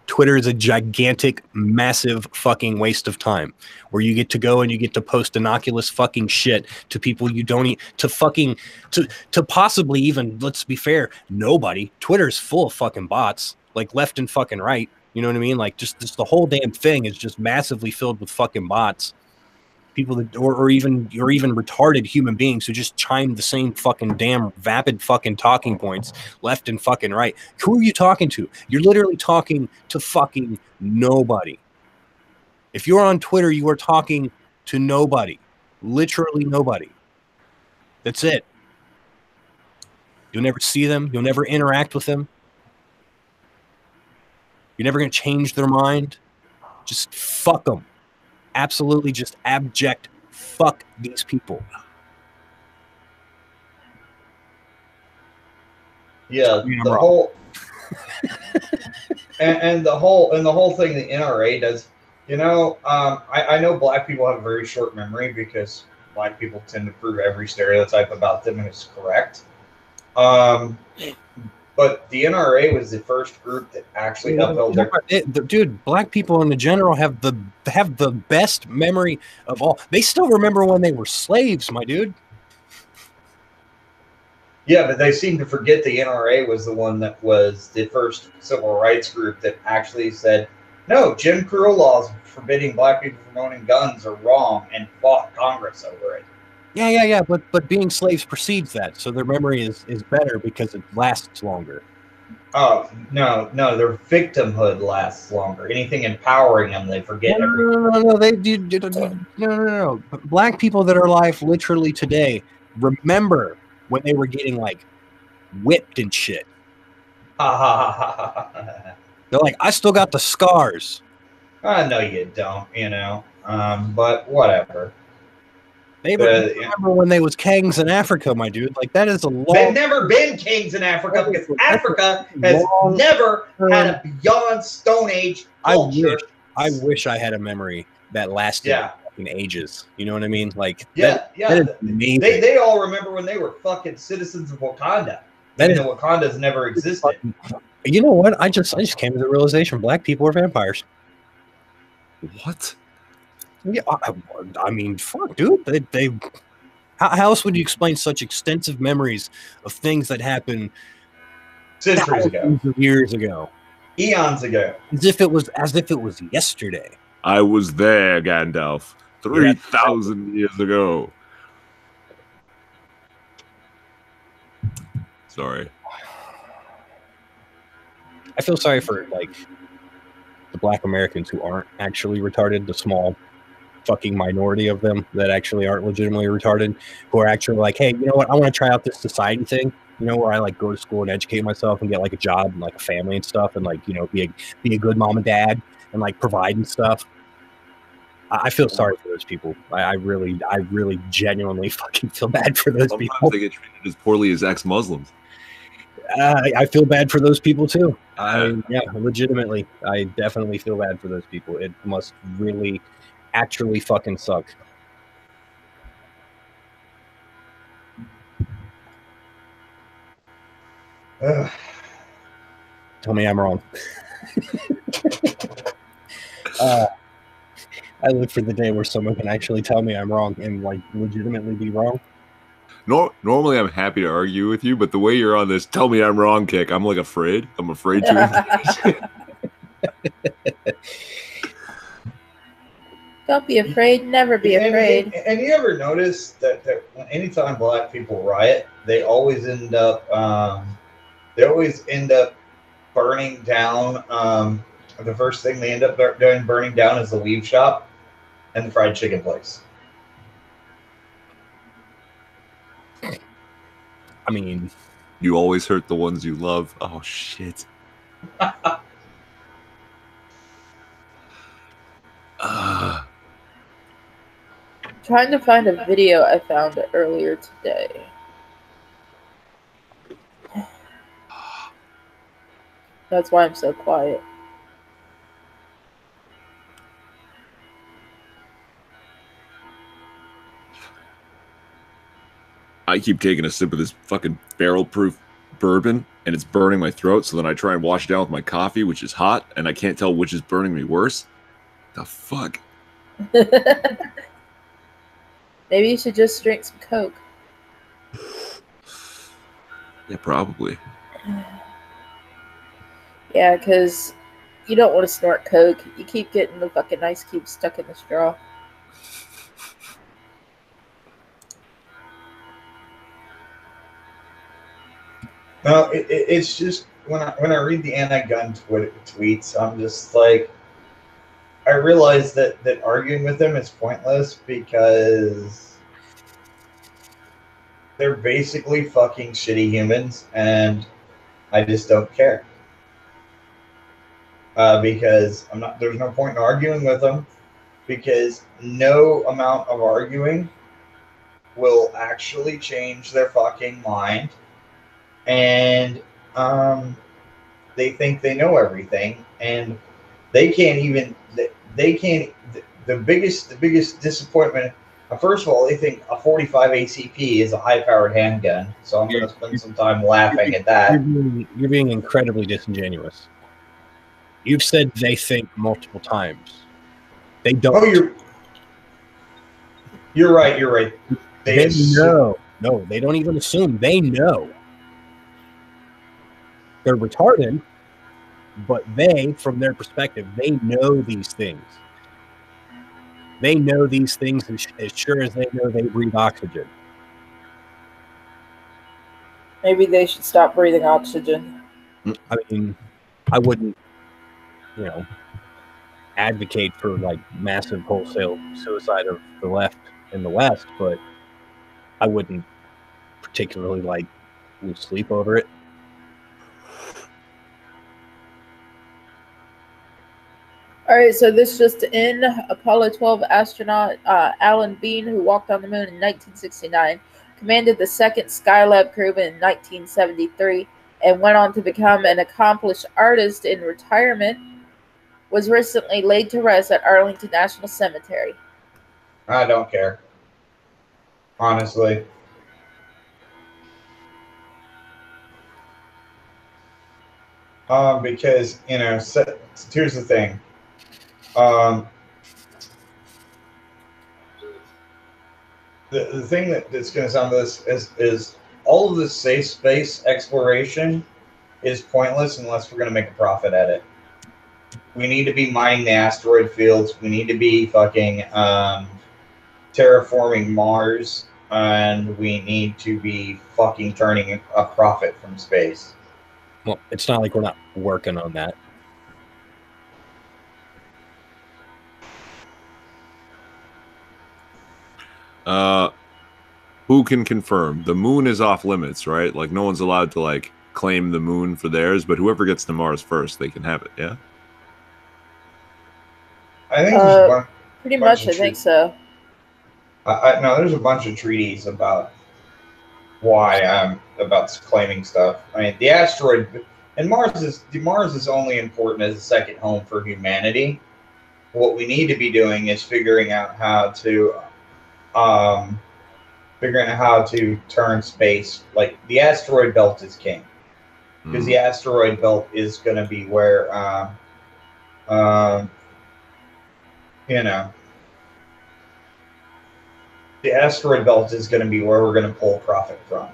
Twitter is a gigantic, massive fucking waste of time where you get to go and you get to post innocuous fucking shit to people you don't to possibly even, let's be fair, nobody. Twitter's full of fucking bots, like left and fucking right. You know what I mean? Like just the whole damn thing is just massively filled with fucking bots. People that, or even retarded human beings who just chime the same fucking damn vapid fucking talking points left and fucking right. Who are you talking to? You're literally talking to fucking nobody. If you're on Twitter, you are talking to nobody. Literally nobody. That's it. You'll never see them. You'll never interact with them. You're never going to change their mind. Just fuck them. Absolutely just abject fuck these people. Yeah, the whole and the whole thing the NRA does, you know, I know black people have a very short memory because black people tend to prove every stereotype about them is correct. But the NRA was the first group that actually upheld their... Dude, black people in the general have the best memory of all. They still remember when they were slaves, my dude. Yeah, but they seem to forget the NRA was the one that was the first civil rights group that actually said, no, Jim Crow laws forbidding black people from owning guns are wrong, and fought Congress over it. Yeah. But being slaves precedes that, so their memory is better because it lasts longer. Oh no, their victimhood lasts longer. Anything empowering them, they forget. No. Black people that are alive literally today remember when they were getting like whipped and shit. They're like, I still got the scars. No, you don't. You know, but whatever. They remember when they was kings in Africa, my dude. Like, that is a long... They've never been kings in Africa because Africa has never had a beyond Stone Age culture. I wish I had a memory that lasted fucking ages. You know what I mean? Like, that is amazing. They all remember when they were fucking citizens of Wakanda. Wakanda's never existed. You know what? I just came to the realization black people are vampires. What? Yeah, I mean, fuck, dude. They how else would you explain such extensive memories of things that happened Centuries ago. thousands of years ago. Eons ago. As if it was yesterday. I was there, Gandalf. 3,000 years ago. Sorry. I feel sorry for like the Black Americans who aren't actually retarded, the small fucking minority of them that actually aren't legitimately retarded, who are actually like, hey, you know what? I want to try out this society thing, you know, where I like go to school and educate myself and get like a job and like a family and stuff, and like, you know, be a good mom and dad and like provide and stuff. I feel sorry for those people. I really genuinely fucking feel bad for those Sometimes people. they get treated as poorly as ex-Muslims. I feel bad for those people too. Yeah, legitimately, I definitely feel bad for those people. It must really, actually fucking suck. Tell me I'm wrong. I live for the day where someone can actually tell me I'm wrong and like legitimately be wrong. Normally I'm happy to argue with you, but the way you're on this "tell me I'm wrong" kick, I'm like afraid. I'm afraid to. Don't be afraid. Never be afraid. And you ever notice that anytime Black people riot, they always end up burning down. The first thing they end up burning down is the weave shop and the fried chicken place. I mean, You always hurt the ones you love. Oh shit. Trying to find a video I found earlier today. That's why I'm so quiet. I keep taking a sip of this fucking barrel-proof bourbon, and it's burning my throat, so then I try and wash it down with my coffee, which is hot, and I can't tell which is burning me worse. The fuck? Maybe you should just drink some Coke. Yeah, probably. Yeah, because you don't want to snort Coke. You keep getting the fucking ice cube stuck in the straw. No, it's just when I read the anti-gun tweets, I'm just like, I realize that arguing with them is pointless because they're basically fucking shitty humans, and I just don't care. Because there's no point in arguing with them, because no amount of arguing will actually change their fucking mind. And they think they know everything, and they can't even. The biggest disappointment. First of all, they think a 45 ACP is a high-powered handgun, so I'm going to spend some time laughing at that. You're being incredibly disingenuous. You've said they think multiple times. They don't. Oh, you're right. You're right. They know. No, they don't even assume. They know. They're retarded, but they, from their perspective, they know these things. They know these things as sure as they know they breathe oxygen. Maybe they should stop breathing oxygen. I mean, I wouldn't, advocate for like massive wholesale suicide of the left in the West, but I wouldn't particularly like lose sleep over it. All right, so this just in: Apollo 12 astronaut Alan Bean, who walked on the moon in 1969, commanded the second Skylab crew in 1973, and went on to become an accomplished artist in retirement, was recently laid to rest at Arlington National Cemetery. I don't care. Honestly. Because, here's the thing. The thing that's going to sound this is all of this safe space exploration is pointless unless we're going to make a profit at it. We need to be mining the asteroid fields. We need to be fucking terraforming Mars, and we need to be fucking turning a profit from space. Well, it's not like we're not working on that. Who can confirm? The moon is off limits, right? Like, no one's allowed to, like, claim the moon for theirs, but whoever gets to Mars first, they can have it, yeah? I think there's one. Pretty much, I think so. No, there's a bunch of treaties about why I'm about claiming stuff. I mean, the asteroid and Mars is only important as a second home for humanity. What we need to be doing is figuring out how to turn space. Like, the asteroid belt is king, because the asteroid belt is going to be where the asteroid belt is going to be where we're going to pull profit from.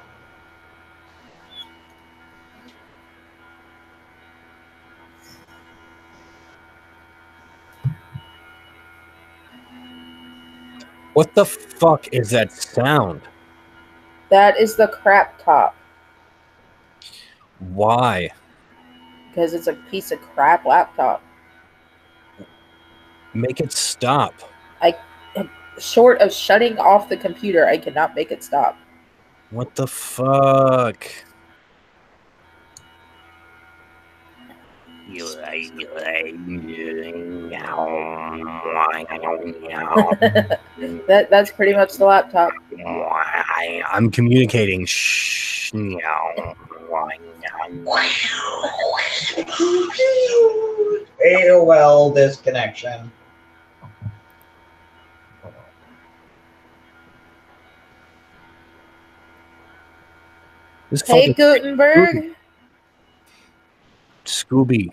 What the fuck is that sound? That is the crap top. Why? Because it's a piece of crap laptop. Make it stop. Short of shutting off the computer, I cannot make it stop. What the fuck? That's pretty much the laptop. I'm communicating. Shh. AOL disconnection. Hey, Gutenberg. Scooby.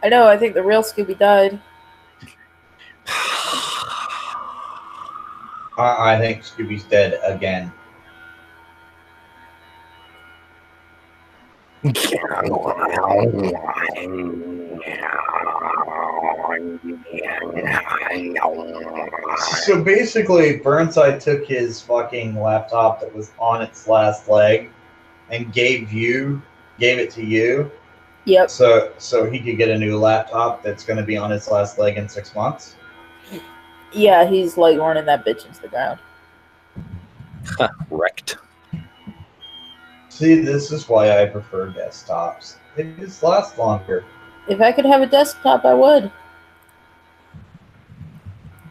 I know, I think the real Scooby died. I think Scooby's dead again. So basically, Burnside took his fucking laptop that was on its last leg and gave it to you. Yep. So he could get a new laptop that's going to be on its last leg in 6 months. Yeah, he's like running that bitch into the ground. Wrecked. See, this is why I prefer desktops. They just last longer. If I could have a desktop, I would.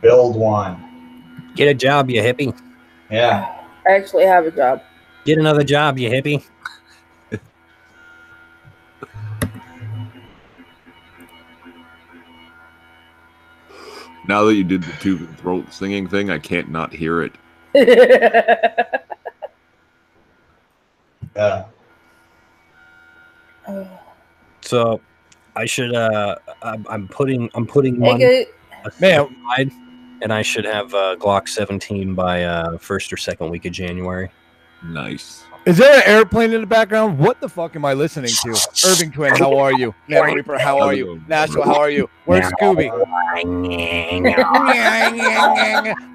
Build one. Get a job, you hippie. Yeah. I actually have a job. Get another job, you hippie. Now that you did the tube and throat singing thing, I can't not hear it. Yeah. So I should I'm putting one Hey, aside, and I should have Glock 17 by first or second week of January. Nice. Is there an airplane in the background? What the fuck am I listening to? Irving Twin, how are you? Nano Reaper, how are you? Nashville, how are you? Where's Scooby?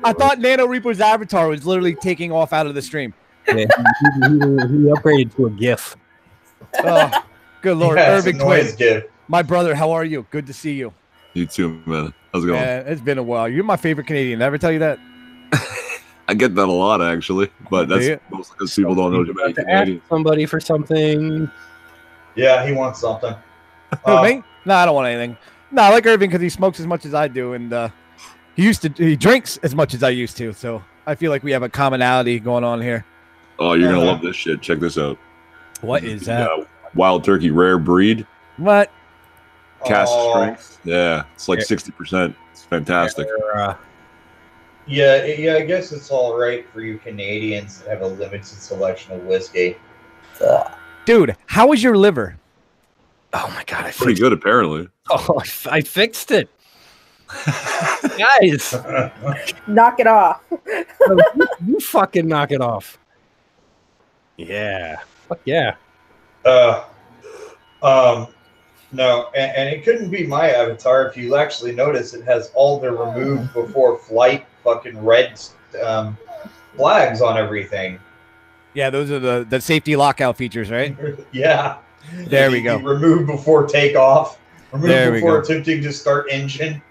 I thought Nano Reaper's avatar was literally taking off out of the stream. Yeah, he upgraded to a GIF. Oh, good lord. Yeah, Irving Twin, my brother, how are you? Good to see you. You too, man. How's it going? It's been a while. You're my favorite Canadian. Did I ever tell you that? I get that a lot, actually, but that's mostly because people don't know too many Canadians. Somebody for something. Yeah, he wants something. Me? No, I don't want anything. No, I like Irving because he smokes as much as I do, and he drinks as much as I used to. So I feel like we have a commonality going on here. Oh, you're gonna love this shit. Check this out. What is that? Wild turkey rare breed. What? Cast strength. Yeah, it's like 60%. It's fantastic. Yeah, I guess it's all right for you Canadians that have a limited selection of whiskey. Dude, how is your liver? Oh my god, I pretty good apparently. Oh, I fixed it. Guys, knock it off. you fucking knock it off. Yeah, fuck yeah. No, and it couldn't be my avatar. If you actually notice, it has all the remove before flight fucking red flags on everything. Yeah, those are the safety lockout features, right? Yeah. There we go. Remove before takeoff. Remove There we before go. attempting to start engine.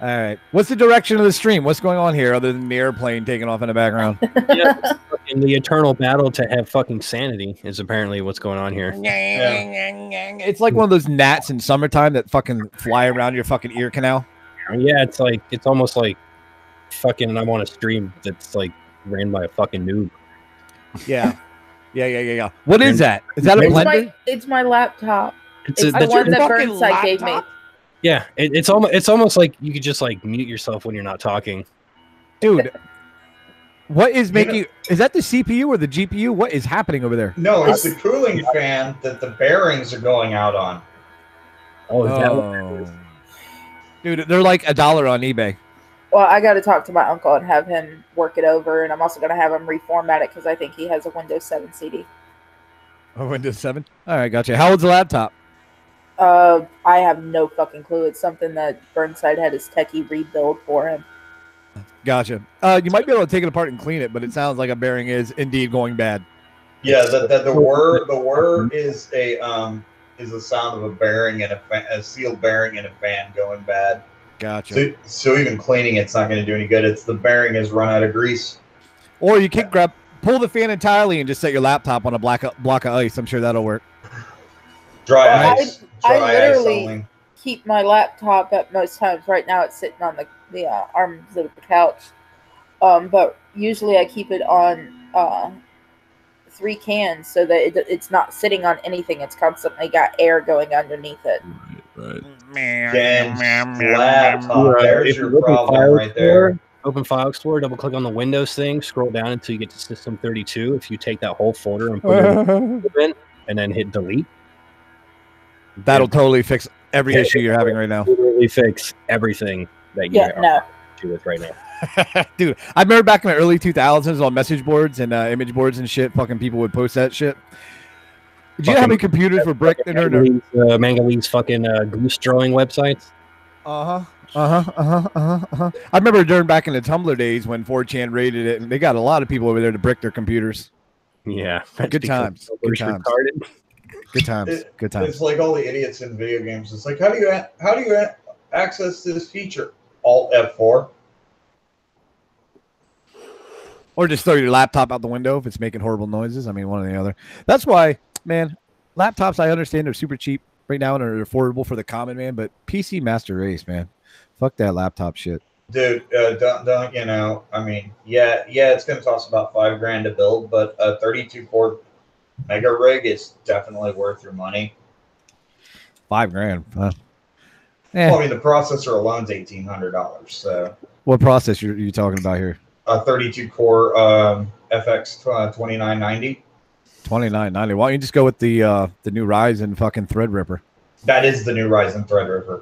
All right. What's the direction of the stream? What's going on here other than the airplane taking off in the background? Yeah, in the eternal battle to have fucking sanity is apparently what's going on here. It's like one of those gnats in summertime that fucking fly around your fucking ear canal. Yeah, it's almost like fucking I'm on a stream that's like ran by a fucking noob. Yeah. Yeah. What is that? Is that a blender? It's my laptop. It's the one that Burnside gave me. Yeah, it's almost like you could just like mute yourself when you're not talking. Dude, what is making... Is that the CPU or the GPU? What is happening over there? No, it's the cooling fan that the bearings are going out on. Oh, is that dude, they're like $1 on eBay. Well, I got to talk to my uncle and have him work it over, and I'm also going to have him reformat it because I think he has a Windows 7 CD. Oh, Windows 7? All right, gotcha. How old's the laptop? I have no fucking clue. It's something that Burnside had his techie rebuild for him. Gotcha. You might be able to take it apart and clean it, but it sounds like a bearing is indeed going bad. Yeah, the whir is a sound of a bearing and a sealed bearing and a fan going bad. Gotcha. So even cleaning it's not going to do any good. It's the bearing has run out of grease. Or you can pull the fan entirely and just set your laptop on a block of ice. I'm sure that'll work. Dry ice. I literally keep my laptop at most times. Right now it's sitting on the arms of the couch. But usually I keep it on 3 cans so that it's not sitting on anything. It's constantly got air going underneath it. Right. Damn laptop. There's your problem right there. Open File Explorer, double click on the Windows thing, scroll down until you get to System 32. If you take that whole folder and put it in, and then hit delete, that'll totally fix every issue you're having right now. Literally fix everything that you are with right now. Dude, I remember back in the early 2000s on message boards and image boards and shit, fucking people would post that shit. Did you know how many computers were bricked in her? Mangalee's fucking goose drawing websites. I remember during back in the Tumblr days when 4chan raided it, and they got a lot of people over there to brick their computers. Yeah, good times. Good times. Good times. Good times. It's like all the idiots in video games. It's like, how do you access this feature? Alt F4. Or just throw your laptop out the window if it's making horrible noises. I mean, one or the other. That's why, man, laptops, I understand they're super cheap right now and are affordable for the common man, but PC master race, man. Fuck that laptop shit. Dude, don't you know, I mean, yeah, it's going to cost about $5,000 to build, but a 32-core mega rig is definitely worth your money. $5,000. Huh? Well, I mean, the processor alone's $1,800. So, what processor are you talking about here? A 32-core FX 2990. 2990. Why don't you just go with the new Ryzen fucking Threadripper? That is the new Ryzen Threadripper.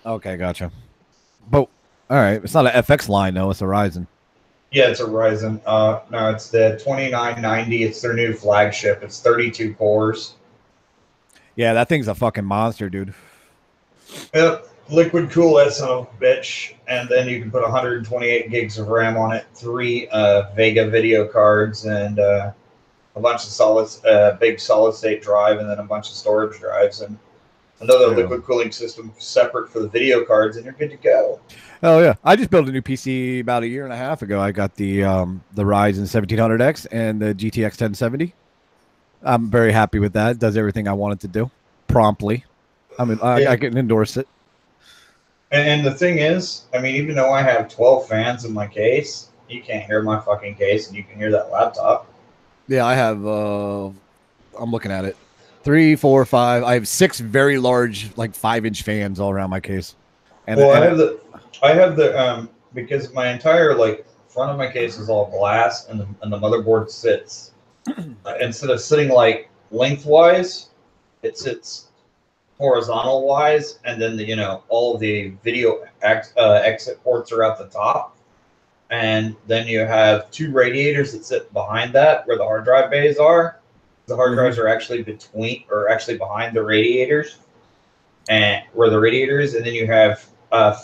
Okay, gotcha. But all right, it's not an FX line though. It's a Ryzen. Yeah, it's a Ryzen. No, it's the 2990. It's their new flagship. It's 32 cores. Yeah, that thing's a fucking monster, dude. Liquid cool that son of a bitch, and then you can put 128 gigs of RAM on it, 3 Vega video cards, and a bunch of big solid state drive, and then a bunch of storage drives, and another liquid cooling system separate for the video cards, and you're good to go. Oh yeah, I just built a new PC about 1.5 years ago. I got the Ryzen 1700X and the GTX 1070. I'm very happy with that. It does everything I want it to do promptly. I mean, I can endorse it. And the thing is, I mean, even though I have 12 fans in my case, you can't hear my fucking case, and you can hear that laptop. Yeah, I have. I'm looking at it. 3, 4, 5. I have 6 very large, like 5-inch fans all around my case. And well, I have the because my entire front of my case is all glass, and the motherboard sits instead of sitting like lengthwise, it sits horizontal wise, and then all of the video exit ports are at the top, and then you have 2 radiators that sit behind that where the hard drive bays are, The hard drives are actually between, or actually behind the radiators, and where the radiator is, and then you have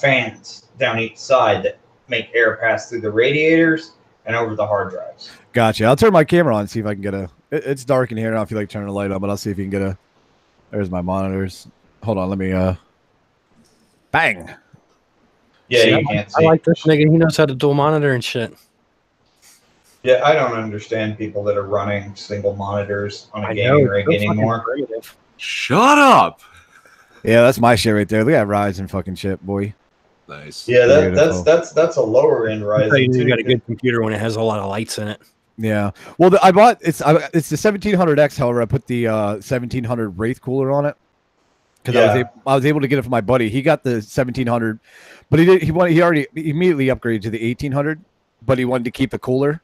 fans down each side that make air pass through the radiators and over the hard drives. Gotcha. I'll turn my camera on and see if I can get a. It's dark in here. I don't feel like turning the light on, but I'll see if you can get a. There's my monitors. Hold on. Let me. Bang. Yeah, See, you can't see. I like this nigga. He knows how to dual monitor and shit. Yeah, I don't understand people that are running single monitors on a gaming rig anymore. Shut up. Yeah, that's my shit right there. Look at Ryzen fucking shit, boy. Nice. Yeah, that's a lower end Ryzen. You got a good computer when it has a lot of lights in it. Yeah. Well, I bought it's the 1700X. However, I put the 1700 Wraith cooler on it because I was able to get it from my buddy. He got the 1700, but he already immediately upgraded to the 1800, but he wanted to keep the cooler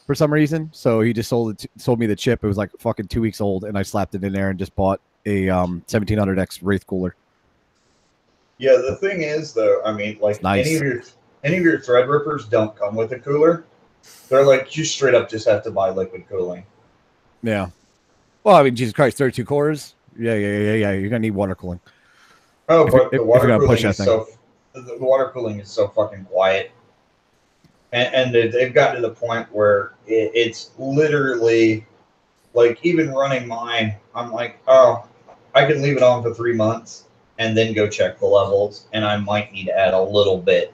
for some reason. So he just sold me the chip. It was like fucking 2 weeks old, and I slapped it in there and just bought a 1700X Wraith cooler. Yeah, the thing is though, I mean, like nice. any of your Threadrippers don't come with a cooler. They're like, you straight up just have to buy liquid cooling. Yeah. Well, I mean, Jesus Christ, 32 cores. Yeah. You're gonna need water cooling. Oh, but the water cooling is the water cooling is so fucking quiet, and they've gotten to the point where it's literally like even running mine. I'm like, oh, I can leave it on for 3 months and then go check the levels, and I might need to add a little bit.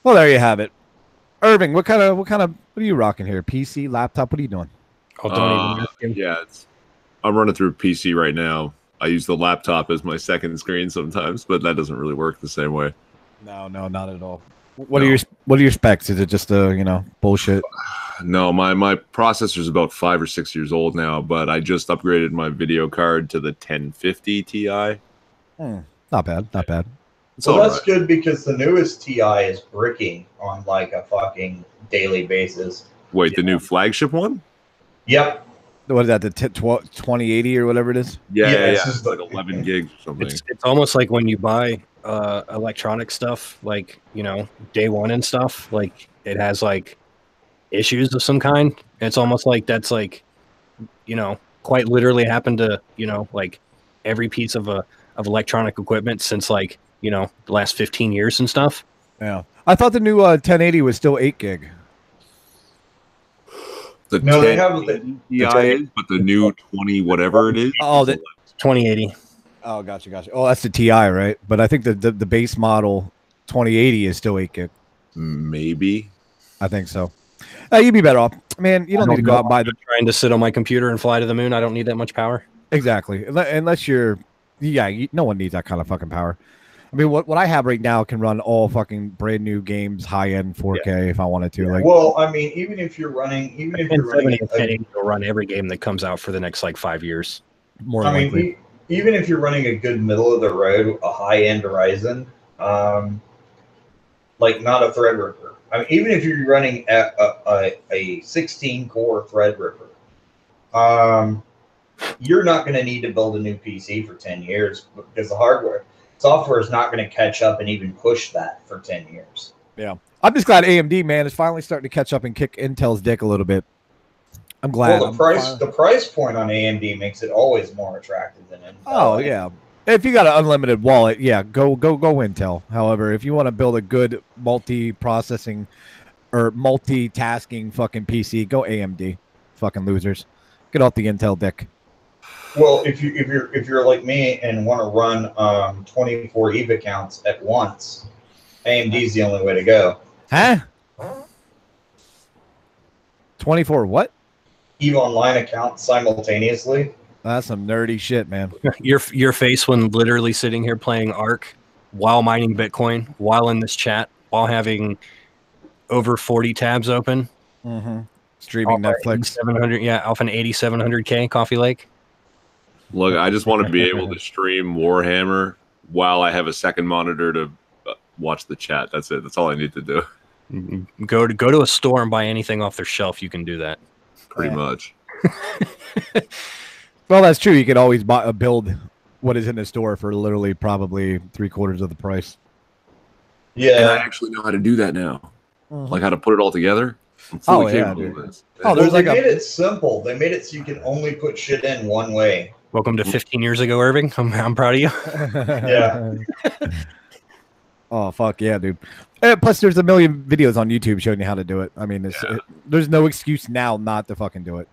Well, there you have it. Irving, what are you rocking here? PC, laptop? What are you doing? I'm running through PC right now. I use the laptop as my second screen sometimes, but that doesn't really work the same way. No, not at all. What are your specs? Is it just bullshit? No, my processor's about 5 or 6 years old now, but I just upgraded my video card to the 1050 Ti. Not bad. So that's good because the newest Ti is bricking on like a fucking daily basis. Wait, the new flagship one? Yep. What is that? The 2080 or whatever it is? Yeah. It's like 11 gigs or something. It's almost like when you buy electronic stuff, like day one and stuff. Like it has like issues of some kind. It's almost like that's like quite literally happened to like every piece of electronic equipment since like the last 15 years and stuff. Yeah, I thought the new 1080 was still 8 gig. They have but the new 20 whatever it is. Oh, the 2080. Oh, gotcha. Oh, that's the Ti, right? But I think the base model 2080 is still 8 gig. Maybe. I think so. You'd be better off, man. You don't need to go out and buy trying to sit on my computer and fly to the moon. I don't need that much power. Exactly, unless you're. No one needs that kind of fucking power. I mean, what I have right now can run all fucking brand new games, high end 4K if I wanted to. Like, well, I mean, even if you're running, you'll run every game that comes out for the next like 5 years. More likely. Even if you're running a good middle of the road, a high end Ryzen, like not a Threadripper. I mean, even if you're running a 16 core Threadripper, you're not going to need to build a new PC for 10 years because the software is not going to catch up and even push that for 10 years. Yeah. I'm just glad AMD, man, is finally starting to catch up and kick Intel's dick a little bit. I'm glad. Well, the price point on AMD makes it always more attractive than Intel. Oh, yeah. If you got an unlimited wallet, yeah, go Intel. However, if you want to build a good multi-processing or multitasking fucking PC, go AMD. Fucking losers. Get off the Intel dick. Well, if you're like me and want to run 24 EVE accounts at once, AMD is the only way to go. Huh? 24 what? EVE Online accounts simultaneously. That's some nerdy shit, man. Your face when literally sitting here playing Ark while mining Bitcoin, while in this chat, while having over 40 tabs open. Mm-hmm. Streaming Netflix. 700, off an 8700K Coffee Lake. Look, I just want to be able to stream Warhammer while I have a second monitor to watch the chat. That's it. That's all I need to do. Go to a store and buy anything off their shelf. You can do that. Pretty much. Well, that's true. You could always build what is in the store for literally probably 3/4 of the price. Yeah, and I actually know how to do that now. Like how to put it all together. I'm fully yeah, capable dude. of this. Oh, Well, there's they like made a it simple. They made it so you can only put shit in one way. Welcome to 15 years ago, Irving. I'm proud of you. Yeah. Oh fuck yeah, dude! Plus, there's a million videos on YouTube showing you how to do it. I mean, there's no excuse now not to fucking do it.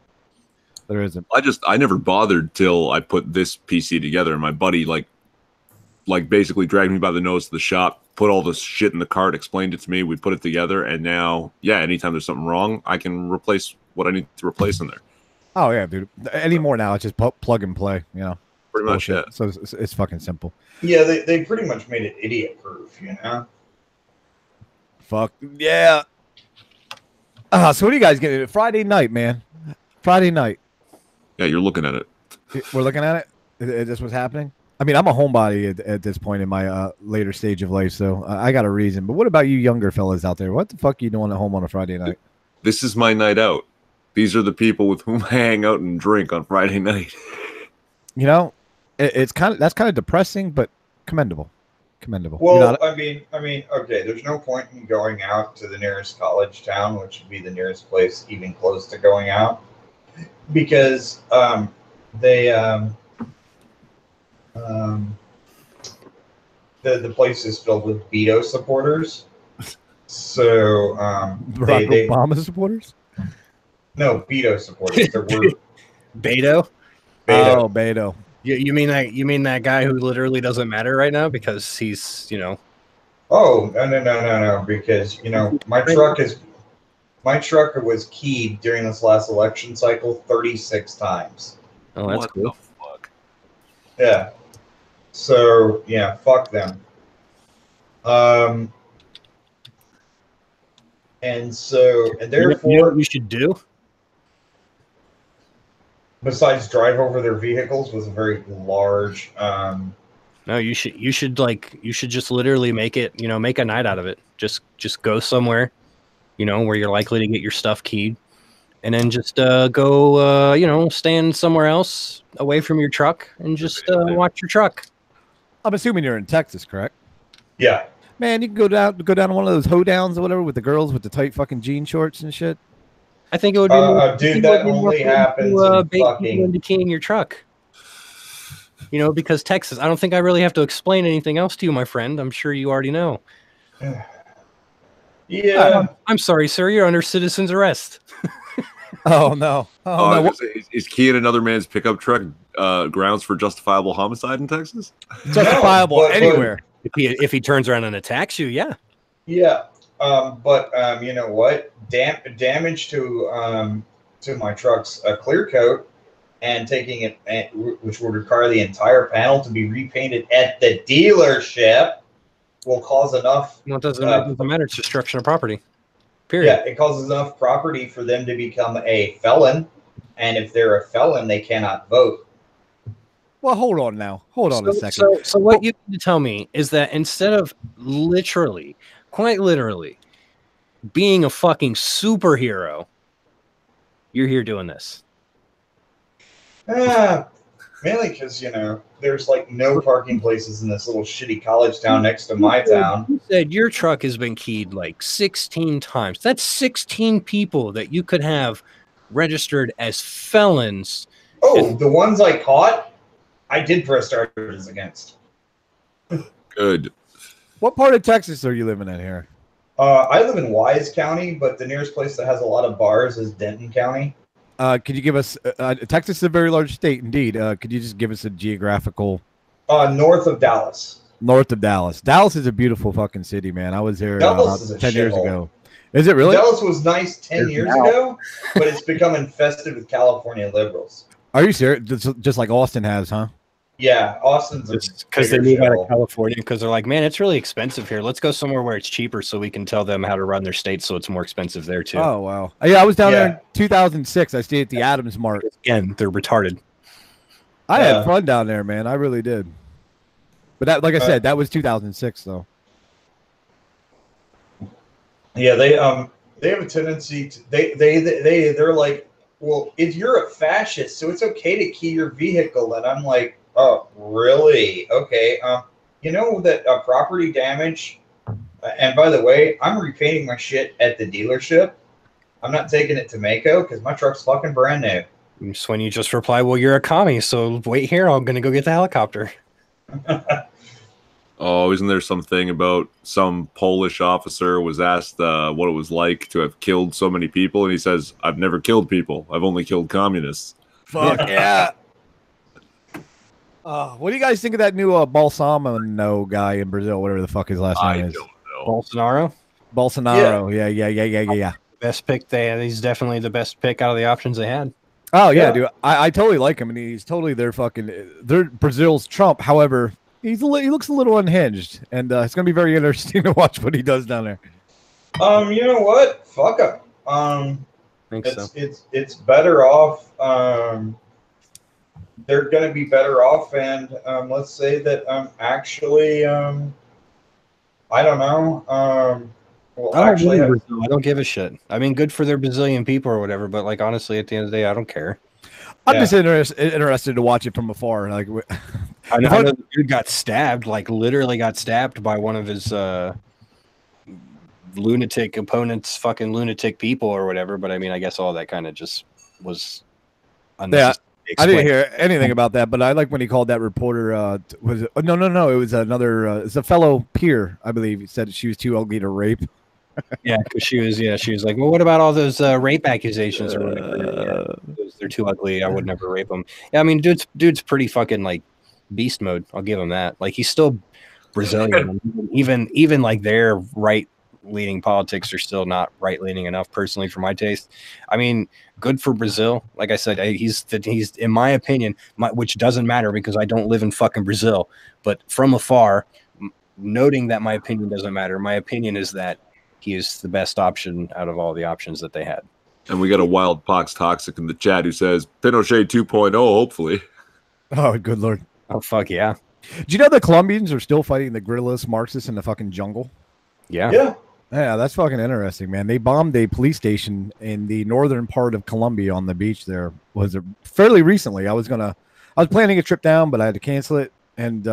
There isn't. I never bothered till I put this PC together, and my buddy like basically dragged me by the nose to the shop, put all this shit in the cart, explained it to me, we put it together, and now, yeah, anytime there's something wrong, I can replace what I need to replace in there. Oh yeah, dude. Anymore now, it's just plug and play. You know, Pretty much, yeah. So it's fucking simple. Yeah, they pretty much made it idiot proof, you know? Fuck yeah. So what do you guys get? Friday night, man. Friday night. Yeah, you're looking at it. We're looking at it. Is this what's happening? I mean, I'm a homebody at this point in my later stage of life, so I got a reason. But what about you younger fellas out there? What the fuck are you doing at home on a Friday night? This is my night out. These are the people with whom I hang out and drink on Friday night. You know, that's kind of depressing, but commendable. Well, I mean, okay, there's no point in going out to the nearest college town, which would be the nearest place even close to going out, because the place is filled with Beto supporters. So Barack Obama supporters? No, Beto supporters. There were Beto? Oh, Beto. You mean that guy who literally doesn't matter right now because he's, you know. Oh, no, because, you know, my truck was keyed during this last election cycle 36 times. Oh, that's cool. What the fuck? Yeah. So, yeah, fuck them. And therefore, you know what you should do? Besides drive over their vehicles with a very large No, you should just literally make a night out of it. Just go somewhere, you know, where you're likely to get your stuff keyed, and then just go stand somewhere else away from your truck and just watch your truck. I'm assuming you're in Texas, correct? Yeah. Man, you can go down to one of those hoedowns or whatever with the girls with the tight fucking jean shorts and shit. I think it would be dude, that only happens in fucking into keying your truck. You know, because Texas, I don't think I really have to explain anything else to you, my friend. I'm sure you already know. Yeah. I'm sorry, sir. You're under citizen's arrest. Oh no! No. Is keying another man's pickup truck grounds for justifiable homicide in Texas? Justifiable but anywhere. If he turns around and attacks you, yeah. Yeah. But you know what? Damage to my truck's clear coat and taking it, which would require the entire panel to be repainted at the dealership, will cause enough. No, it doesn't matter. It's destruction of property. Period. Yeah, it causes enough property for them to become a felon, and if they're a felon, they cannot vote. Well, hold on a second. So what you need to tell me is that instead of quite literally, being a fucking superhero, you're here doing this. Mainly because, you know, there's like no parking places in this little shitty college town next to my town. You said your truck has been keyed like 16 times. That's 16 people that you could have registered as felons. Oh, the ones I caught, I did press charges against. Good. What part of Texas are you living in here? I live in Wise County, but the nearest place that has a lot of bars is Denton County. Could you give us Texas is a very large state indeed. Could you just give us a geographical north of Dallas? North of Dallas. Dallas is a beautiful fucking city, man. I was there Dallas is 10 years shithole. ago. Is it really? Dallas was nice 10 years ago, but it's become infested with California liberals. Are you serious? Just like Austin has, huh? Yeah, Austin's because they move out of California because they're like, man, it's really expensive here. Let's go somewhere where it's cheaper so we can tell them how to run their state so it's more expensive there too. Oh wow. Yeah, I was down there in 2006. I stayed at the Adams Mart. Again, they're retarded. I had fun down there, man. I really did. But that, like I said, that was 2006 though. Yeah, they have a tendency to they're like, well, if you're a fascist, so it's okay to key your vehicle, and I'm like, oh, really? Okay. You know that property damage. And by the way, I'm repainting my shit at the dealership. I'm not taking it to Mako because my truck's fucking brand new. Just when you just reply, well, you're a commie, so wait here. I'm going to go get the helicopter. Oh, isn't there something about some Polish officer was asked what it was like to have killed so many people? And he says, I've never killed people. I've only killed communists. Fuck yeah. What do you guys think of that new Bolsonaro guy in Brazil, whatever the fuck his last name is? Don't know. Bolsonaro? Bolsonaro. Yeah. Best pick they had. He's definitely the best pick out of the options they had. Oh, yeah, dude. I totally like him, and he's totally they're Brazil's Trump. However, he looks a little unhinged, and it's going to be very interesting to watch what he does down there. You know what? Fuck him. It's better off. They're going to be better off, and let's say that actually, I don't know. I don't give a shit. I mean, good for their Brazilian people or whatever, but like honestly, at the end of the day, I don't care. I'm just interested to watch it from afar. Like, I know the dude got stabbed, like literally got stabbed by one of his lunatic opponents, fucking lunatic people or whatever. But I mean, I guess all that kind of just was unnecessary. I didn't hear anything about that, but I like when he called that reporter. Was it? No. It was another. It's a fellow peer, I believe. He said she was too ugly to rape. Yeah, because she was like, well, what about all those rape accusations or whatever? They're too ugly. I would never rape them. Yeah, I mean, dude's pretty fucking like beast mode. I'll give him that. Like he's still Brazilian. even like their right-leaning politics are still not right-leaning enough, personally, for my taste. I mean, good for Brazil. Like I said, he's in my opinion, which doesn't matter because I don't live in fucking Brazil. But from afar, noting that my opinion doesn't matter, my opinion is that he is the best option out of all the options that they had. And we got a Wild Pox Toxic in the chat who says, Pinochet 2.0, hopefully. Oh, good Lord. Oh, fuck yeah. Do you know the Colombians are still fighting the guerrillas Marxists in the fucking jungle? Yeah. Yeah, that's fucking interesting, man. They bombed a police station in the northern part of Colombia on the beach there. Was it fairly recently? I was planning a trip down, but I had to cancel it. And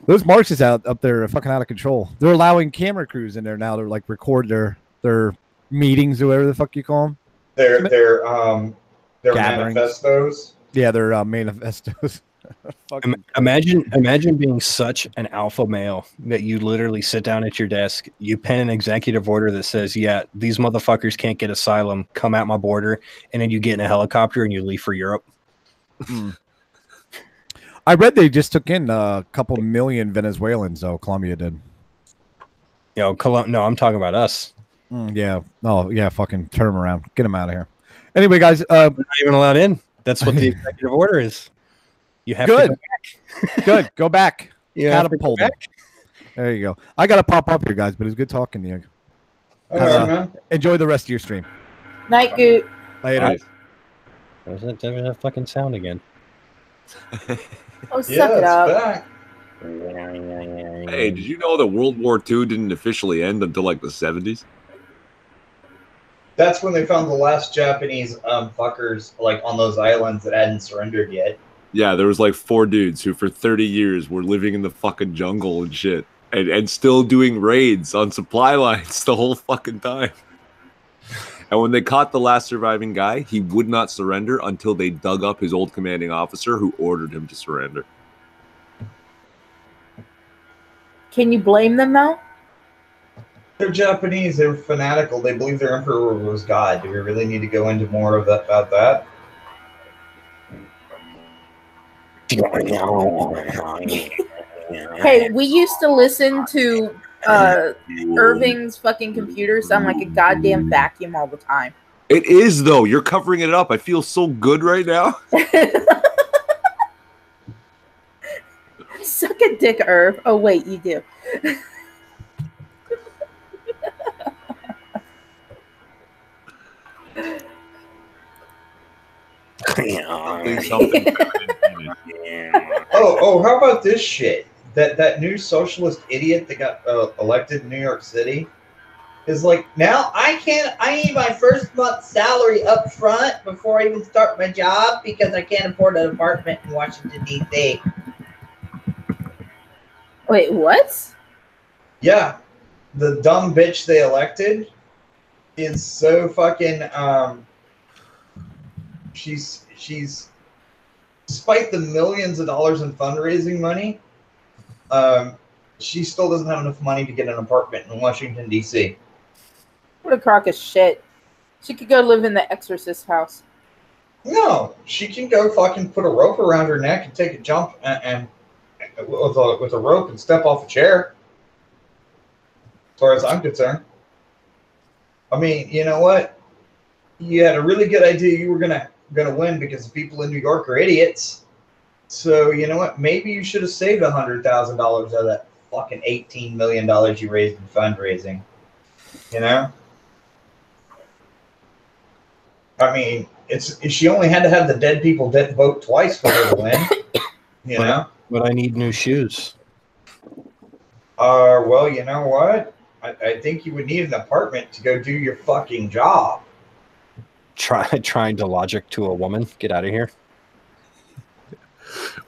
those Marxists up there are fucking out of control. They're allowing camera crews in there now to like record their meetings or whatever the fuck you call them. Their Gatherings. manifestos. Yeah, their manifestos. Imagine being such an alpha male that you literally sit down at your desk, you pen an executive order that says, yeah, these motherfuckers can't get asylum, come at my border, and then you get in a helicopter and you leave for Europe. I read they just took in a couple million Venezuelans, though. Colombia did. No, I'm talking about us. Yeah. Oh, yeah. Fucking turn them around. Get them out of here. Anyway, guys. We're not even allowed in. That's what the executive order is. You have to go back. Good. Go back. Catapult them. There you go. I got to pop up here, guys, but it's good talking to you. Man. Enjoy the rest of your stream. Night, Goot. Later. There's that fucking sound again. Oh, suck it up. Back. Hey, did you know that World War II didn't officially end until like the 70s? That's when they found the last Japanese fuckers like on those islands that hadn't surrendered yet. Yeah, there was like 4 dudes who for 30 years were living in the fucking jungle and shit. And still doing raids on supply lines the whole fucking time. And when they caught the last surviving guy, he would not surrender until they dug up his old commanding officer who ordered him to surrender. Can you blame them now? They're Japanese. They're fanatical. They believe their emperor was God. Do we really need to go into more of that about that? Hey, we used to listen to Irving's fucking computer sound like a goddamn vacuum all the time. It is, though. You're covering it up. I feel so good right now. Suck a dick, Irv. Oh, wait, you do. Oh, how about this shit? That new socialist idiot that got elected in New York City is like, now I need my first month's salary up front before I even start my job because I can't afford an apartment in Washington, D.C. Wait, what? Yeah. The dumb bitch they elected is so fucking she's despite the millions of dollars in fundraising money, she still doesn't have enough money to get an apartment in Washington, D.C. What a crock of shit. She could go live in the Exorcist house. No, she can go fucking put a rope around her neck and take a jump and with a rope and step off a chair. As far as I'm concerned. I mean, you know what? You had a really good idea you were gonna win because the people in New York are idiots. So you know what? Maybe you should have saved $100,000 out of that fucking $18 million you raised in fundraising. You know? I mean, she only had to have the dead people vote twice for her to win. You know? But I need new shoes. Well, you know what? I think you would need an apartment to go do your fucking job. Trying to logic to a woman. Get out of here.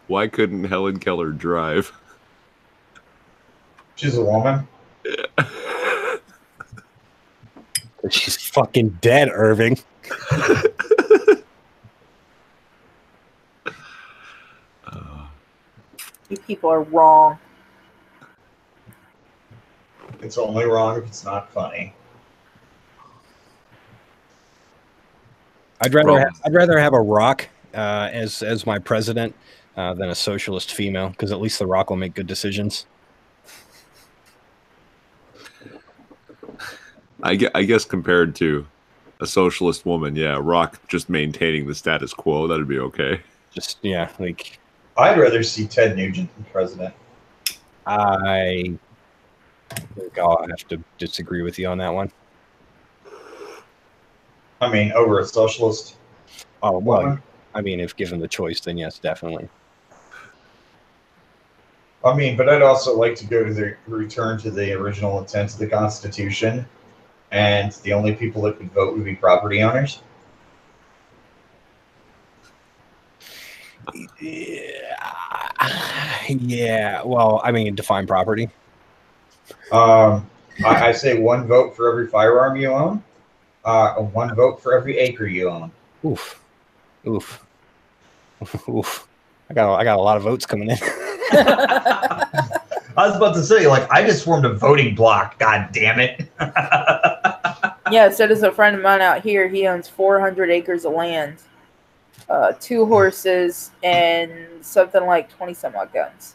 Why couldn't Helen Keller drive? She's a woman. Yeah. She's fucking dead, Irving. You people are wrong. It's only wrong if it's not funny. I'd rather have a Rock as my president than a socialist female, because at least the Rock will make good decisions. I guess compared to a socialist woman, yeah, Rock just maintaining the status quo, that'd be okay. Just, yeah, like... I'd rather see Ted Nugent than president. I think I'll have to disagree with you on that one. I mean, over a socialist. Oh, well, woman? I mean, if given the choice, then yes, definitely. I mean, but I'd also like to go to the return to the original intent of the Constitution, and the only people that could vote would be property owners. Yeah, well, I mean, define property. I say one vote for every firearm you own, one vote for every acre you own. Oof. Oof. Oof. I got a lot of votes coming in. I was about to say, like, I just formed a voting block. God damn it. Yeah, so does a friend of mine out here. He owns 400 acres of land, 2 horses, and something like 20 some odd guns.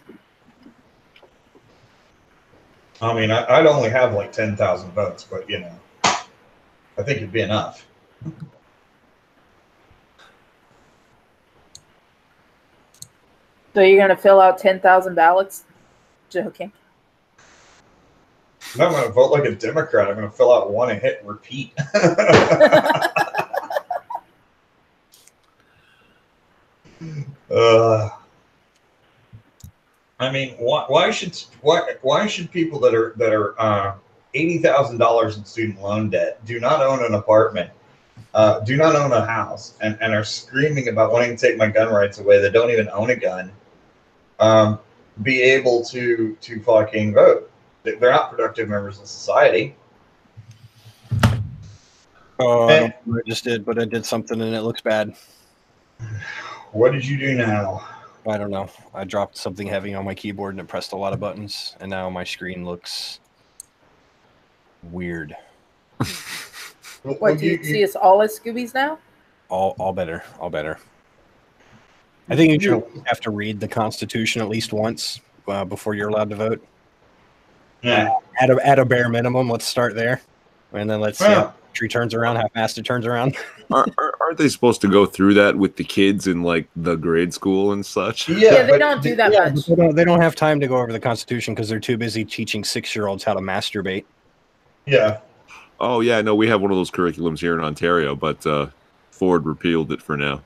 I mean, I'd only have like 10,000 votes, but, you know, I think it'd be enough. So you're going to fill out 10,000 ballots? Joking. No, I'm going to vote like a Democrat. I'm going to fill out one and hit repeat. I mean, why should people that are $80,000 in student loan debt, do not own an apartment, do not own a house, and are screaming about wanting to take my gun rights away, that don't even own a gun, be able to fucking vote? They're not productive members of society. Oh, I don't know what I just did, but I did something and it looks bad. What did you do now? I don't know. I dropped something heavy on my keyboard and it pressed a lot of buttons, and now my screen looks weird. What, do you see us all as Scoobies now? All better. All better. I think you have to read the Constitution at least once before you're allowed to vote. Yeah. At a bare minimum, let's start there, and then let's see how the country turns around, how fast it turns around. Aren't they supposed to go through that with the kids in like the grade school and such? Yeah, they don't do that much. They don't have time to go over the Constitution because they're too busy teaching 6-year-olds how to masturbate. Yeah. Oh yeah, no, we have one of those curriculums here in Ontario, but Ford repealed it for now.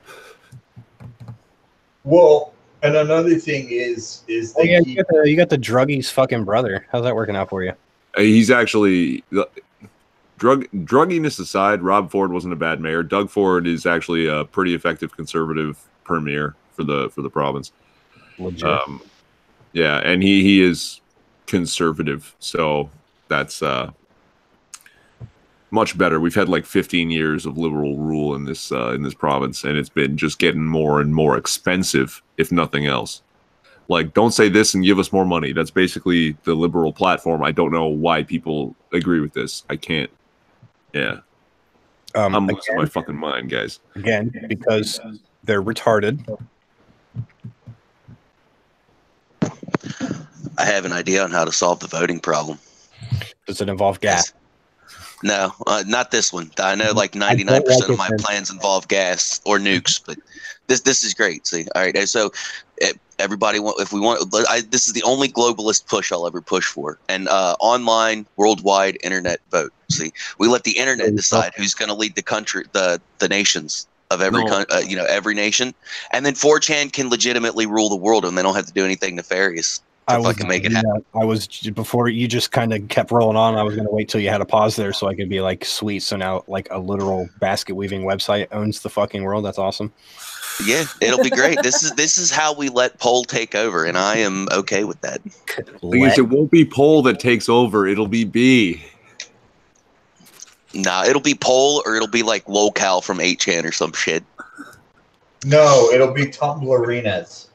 Well, and another thing is you got the druggies fucking brother. How's that working out for you? He's actually drugginess aside, Rob Ford wasn't a bad mayor. Doug Ford is actually a pretty effective conservative premier for the province. Legit. Yeah, and he is conservative, so that's much better. We've had like 15 years of liberal rule in this province, and it's been just getting more and more expensive, if nothing else. Like, don't say this and give us more money. That's basically the liberal platform. I don't know why people agree with this. I can't. Yeah. I'm losing my fucking mind, guys. Again, because they're retarded. I have an idea on how to solve the voting problem. Does it involve gas? No, not this one. I know like 99% of my plans involve gas or nukes, but this is great. See, all right. So everybody, if we want, this is the only globalist push I'll ever push for, and online, worldwide, internet vote. See, we let the internet decide who's going to lead the country, the nations of every every nation, and then 4chan can legitimately rule the world, and they don't have to do anything nefarious. I was before you just kind of kept rolling on. I was going to wait till you had a pause there so I could be like, sweet. So now like a literal basket weaving website owns the fucking world. That's awesome. Yeah, it'll be great. This is how we let Poll take over, and I am okay with that. It won't be Poll that takes over. It'll be B. Nah, it'll be Poll, or it'll be like Locale from 8chan or some shit. No, it'll be Tumblr-arenas.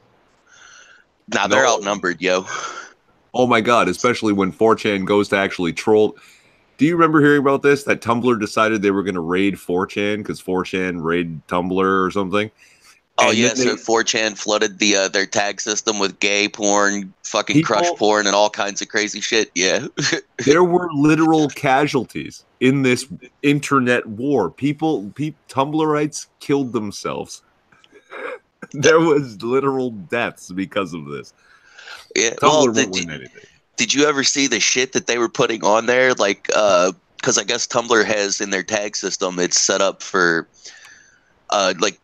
Nah, they're outnumbered, yo. Oh my god, especially when 4chan goes to actually troll. Do you remember hearing about this? That Tumblr decided they were going to raid 4chan because 4chan raided Tumblr or something? Oh, yeah, so 4chan flooded their tag system with gay porn, fucking crush porn, and all kinds of crazy shit, yeah. There were literal casualties in this internet war. Tumblrites killed themselves. There was literal deaths because of this. Yeah, well, did you ever see the shit that they were putting on there? Like, because I guess Tumblr has in their tag system, it's set up for,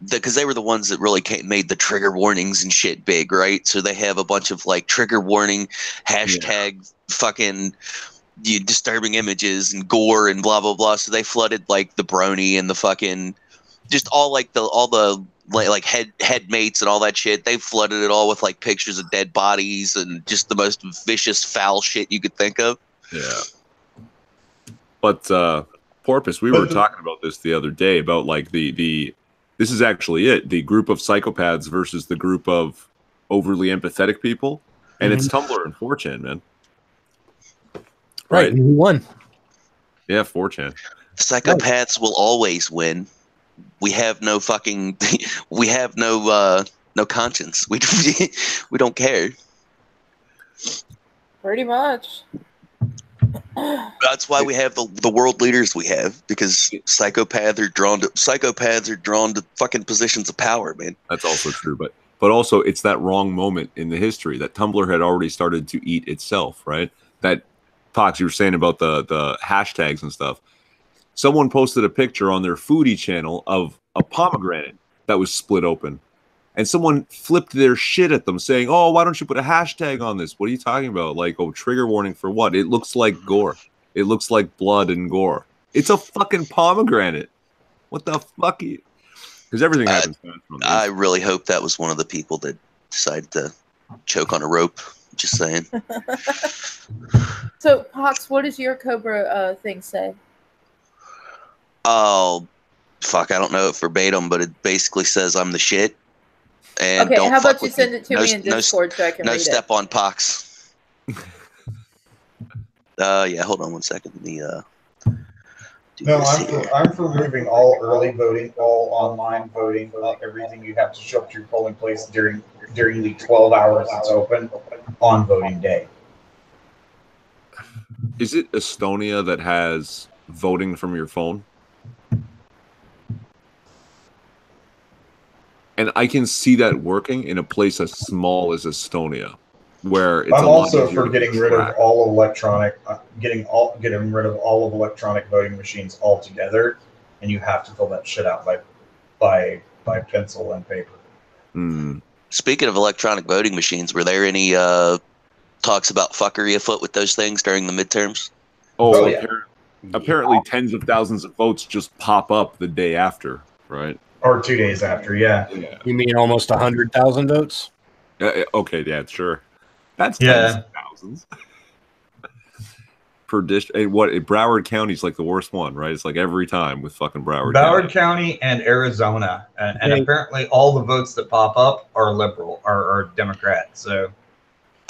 because they were the ones that really made the trigger warnings and shit big, right? So they have a bunch of like trigger warning, hashtag fucking disturbing images and gore and blah blah blah. So they flooded like the brony and the fucking just all the head mates and all that shit. They flooded it all with like pictures of dead bodies and just the most vicious foul shit you could think of. Yeah. But Porpoise, we were talking about this the other day about like the this is actually it, the group of psychopaths versus the group of overly empathetic people, and it's Tumblr and 4chan, man. Right. Who won? Yeah, 4chan. Psychopaths will always win. We have no fucking. We have no conscience. We don't care. Pretty much. That's why we have the world leaders we have, because psychopaths are drawn to fucking positions of power, man. That's also true, but also it's that wrong moment in the history that Tumblr had already started to eat itself, right? That Pox, you were saying about the hashtags and stuff. Someone posted a picture on their foodie channel of a pomegranate that was split open. And someone flipped their shit at them saying, oh, why don't you put a hashtag on this? What are you talking about? Like, oh, trigger warning for what? It looks like gore. It looks like blood and gore. It's a fucking pomegranate. What the fuck? Because everything happens. I really hope that was one of the people that decided to choke on a rope. Just saying. So, Pox, what does your Cobra thing say? Oh, fuck, I don't know it verbatim, but it basically says I'm the shit. And okay, how about you send it to me in Discord so I can read it? No step on Pox. Yeah, hold on one second. Let me I'm for moving all early voting, all online voting, everything you have to show up to your polling place during the 12 hours it's open on voting day. Is it Estonia that has voting from your phone? And I can see that working in a place as small as Estonia, where it's I'm also for getting rid of all electronic, getting rid of all of electronic voting machines altogether, and you have to fill that shit out by pencil and paper. Speaking of electronic voting machines, were there any talks about fuckery afoot with those things during the midterms? Oh, yeah. Apparently tens of thousands of votes just pop up the day after, right? Or 2 days after, yeah. You mean almost 100,000 votes? Okay, yeah, sure. That's tens of thousands. per district. What Broward County's like the worst one, right? It's like every time with fucking Broward County and Arizona, and apparently all the votes that pop up are liberal or Democrat. So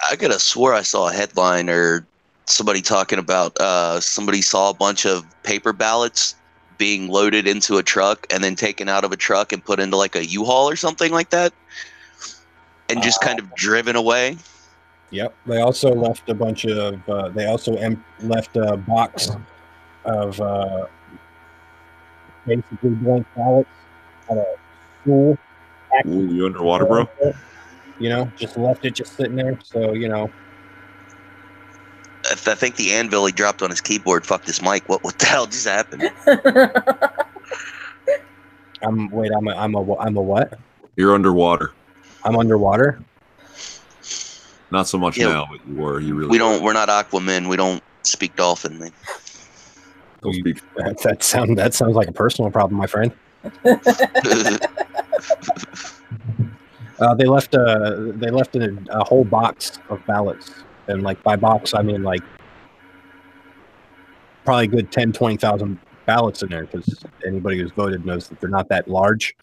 I could have swore I saw a headline or somebody talking about somebody saw a bunch of paper ballots being loaded into a truck and then taken out of a truck and put into like a U-Haul or something like that, and just kind of driven away. Yep. They also left a bunch of. They also left a box of basically blank ballots at a school. Ooh, you underwater, bro? You know, just left it just sitting there. So you know. I think the anvil he dropped on his keyboard fucked his mic. What the hell just happened? I'm a what? You're underwater. I'm underwater. Not so much now, but you were. You really. We're not Aquaman. We don't speak dolphin. Don't speak. That sounds like a personal problem, my friend. They left a whole box of ballots. And like by box, I mean like probably a good 10, 20,000 ballots in there, because anybody who's voted knows that they're not that large.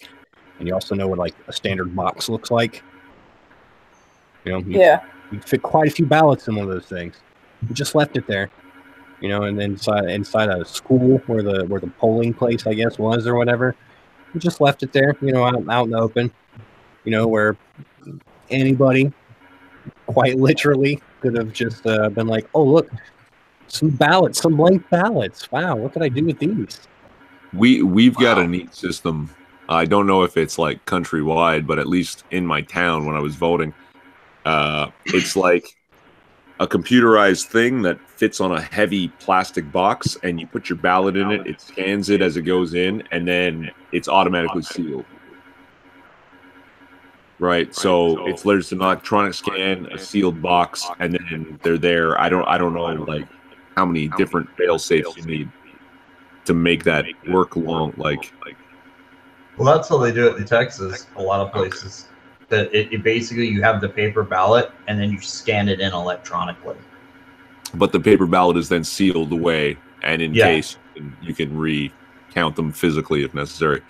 And you also know what like a standard box looks like. You know, you fit quite a few ballots in one of those things. You just left it there, you know, and then inside a school where the polling place, I guess, was or whatever. You just left it there, you know, out in the open, you know, where anybody quite literally could have just been like, oh, look, some ballots, some blank ballots. Wow, what could I do with these? We've got a neat system. I don't know if it's like countrywide, but at least in my town when I was voting, it's like a computerized thing that fits on a heavy plastic box, and you put your ballot in it, it scans it as it goes in, and then it's automatically sealed. Right, so there's an electronic scan, a sealed box, and then they're there. I don't know like how many different fail safes you need to make that work long. Like, well, that's how they do it in Texas. A lot of places that it basically you have the paper ballot and then you scan it in electronically. But the paper ballot is then sealed away, and in case you can recount them physically if necessary.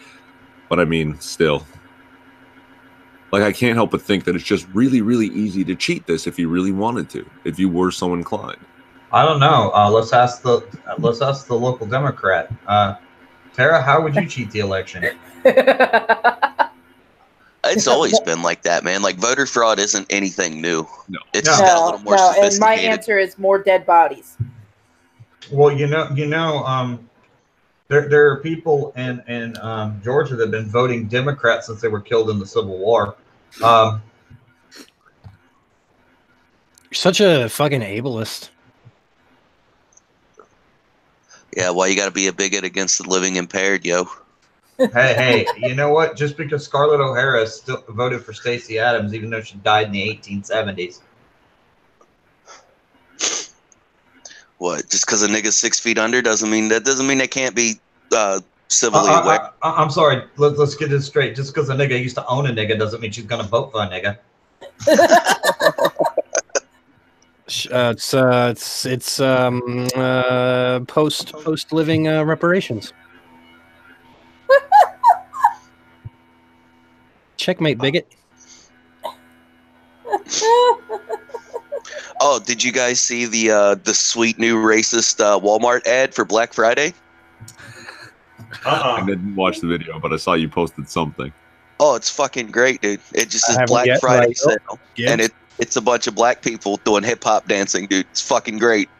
But I mean, still. Like, I can't help but think that it's just really, really easy to cheat this if you really wanted to, if you were so inclined. I don't know. Let's ask the local Democrat. Tara, how would you cheat the election? It's always been like that, man. Like, voter fraud isn't anything new. No, it's just got a little more sophisticated. And my answer is more dead bodies. Well, there are people in Georgia that have been voting Democrat since they were killed in the Civil War. You're such a fucking ableist. Yeah, why you got to be a bigot against the living impaired, yo? Hey, you know what? Just because Scarlett O'Hara still voted for Stacey Adams, even though she died in the 1870s. What? Just because a nigga's 6 feet under doesn't mean they can't be civilly aware. I'm sorry. Let's get this straight. Just because a nigga used to own a nigga doesn't mean she's gonna vote for a nigga. It's post living reparations. Checkmate, bigot. Oh, did you guys see the sweet new racist Walmart ad for Black Friday? I didn't watch the video, but I saw you posted something. Oh, it's fucking great, dude. It just says Black Friday sale, and it's a bunch of black people doing hip hop dancing, dude. It's fucking great.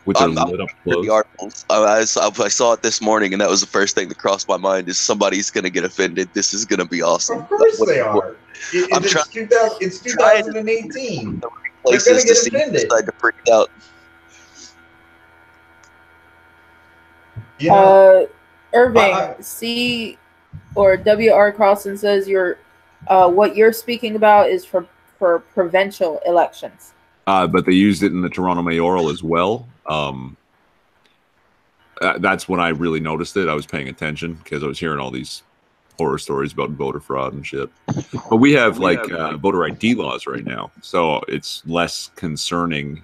With their lit up clothes. I saw it this morning, and that was the first thing that crossed my mind: is somebody's gonna get offended. This is gonna be awesome. Of course they are. It's 2018. Places to see decide to freak out. Irving, C or WR Carlson says what you're speaking about is for provincial elections. But they used it in the Toronto mayoral as well. That's when I really noticed it. I was paying attention because I was hearing all these horror stories about voter fraud and shit. But we have voter ID laws right now, so it's less concerning.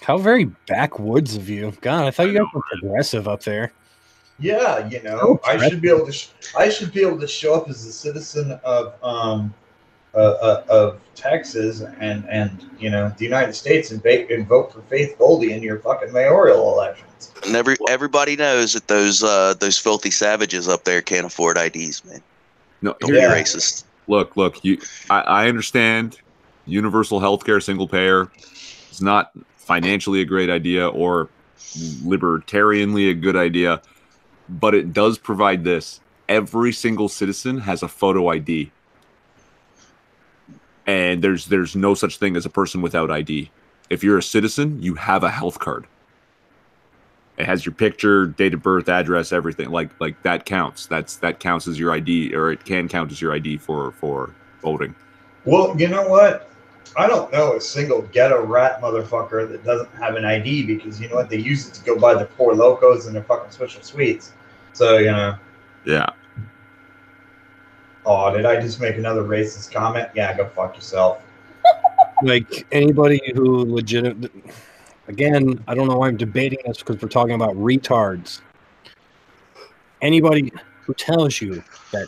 How very backwoods of you. God, I thought you guys were progressive up there. Yeah, you know, I should be able to show up as a citizen of Texas and you know the United States and vote for Faith Goldie in your fucking mayoral elections. And everybody knows that those filthy savages up there can't afford IDs, man. No, don't be racist. Look, I understand universal healthcare, single payer is not financially a great idea or libertarianly a good idea, but it does provide this. Every single citizen has a photo ID. And there's no such thing as a person without ID. If you're a citizen, you have a health card. It has your picture, date of birth, address, everything. Like that counts. That counts as your ID, or it can count as your ID for voting. Well, you know what? I don't know a single ghetto rat motherfucker that doesn't have an ID because you know what? They use it to go buy their Four Locos and their fucking Swisher Sweets. So, you know. Yeah. Oh, did I just make another racist comment? Yeah, go fuck yourself. Like anybody who again, I don't know why I'm debating this because we're talking about retards. Anybody who tells you that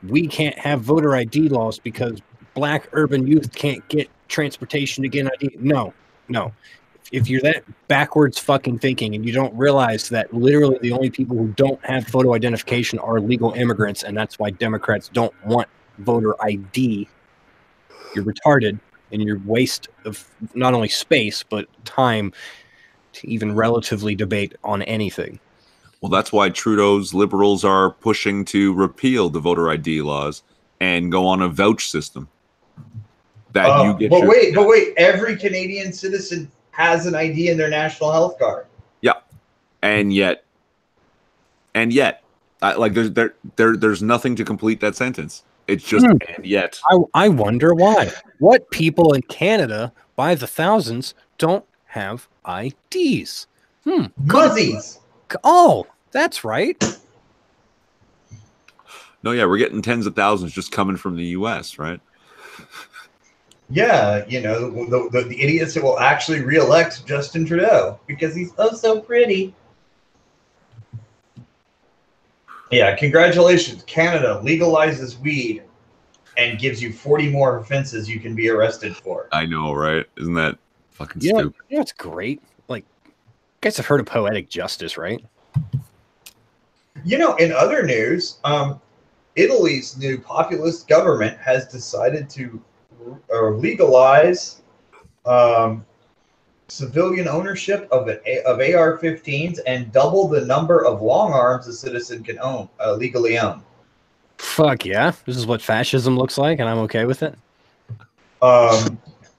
we can't have voter ID laws because black urban youth can't get transportation to get an ID. No. If you're that backwards fucking thinking and you don't realize that literally the only people who don't have photo identification are legal immigrants, and that's why Democrats don't want voter ID, you're retarded and you're waste of not only space but time to even relatively debate on anything. Well, that's why Trudeau's liberals are pushing to repeal the voter ID laws and go on a vouch system. That you get. But wait! Every Canadian citizen has an ID in their national health card. Yeah, and yet, like there's nothing to complete that sentence. It's just and yet. I wonder why. What people in Canada by the thousands don't have IDs? Muzzies. Oh, that's right. No, yeah, we're getting tens of thousands just coming from the U.S., right? Yeah, you know, the idiots that will actually re-elect Justin Trudeau because he's so pretty. Yeah, congratulations. Canada legalizes weed and gives you 40 more offenses you can be arrested for. I know, right? Isn't that fucking stupid? You know what's great? Like, you guys have heard of poetic justice, right? You know, in other news, Italy's new populist government has decided to legalize civilian ownership of AR-15s and double the number of long arms a citizen can legally own. Fuck yeah! This is what fascism looks like, and I'm okay with it.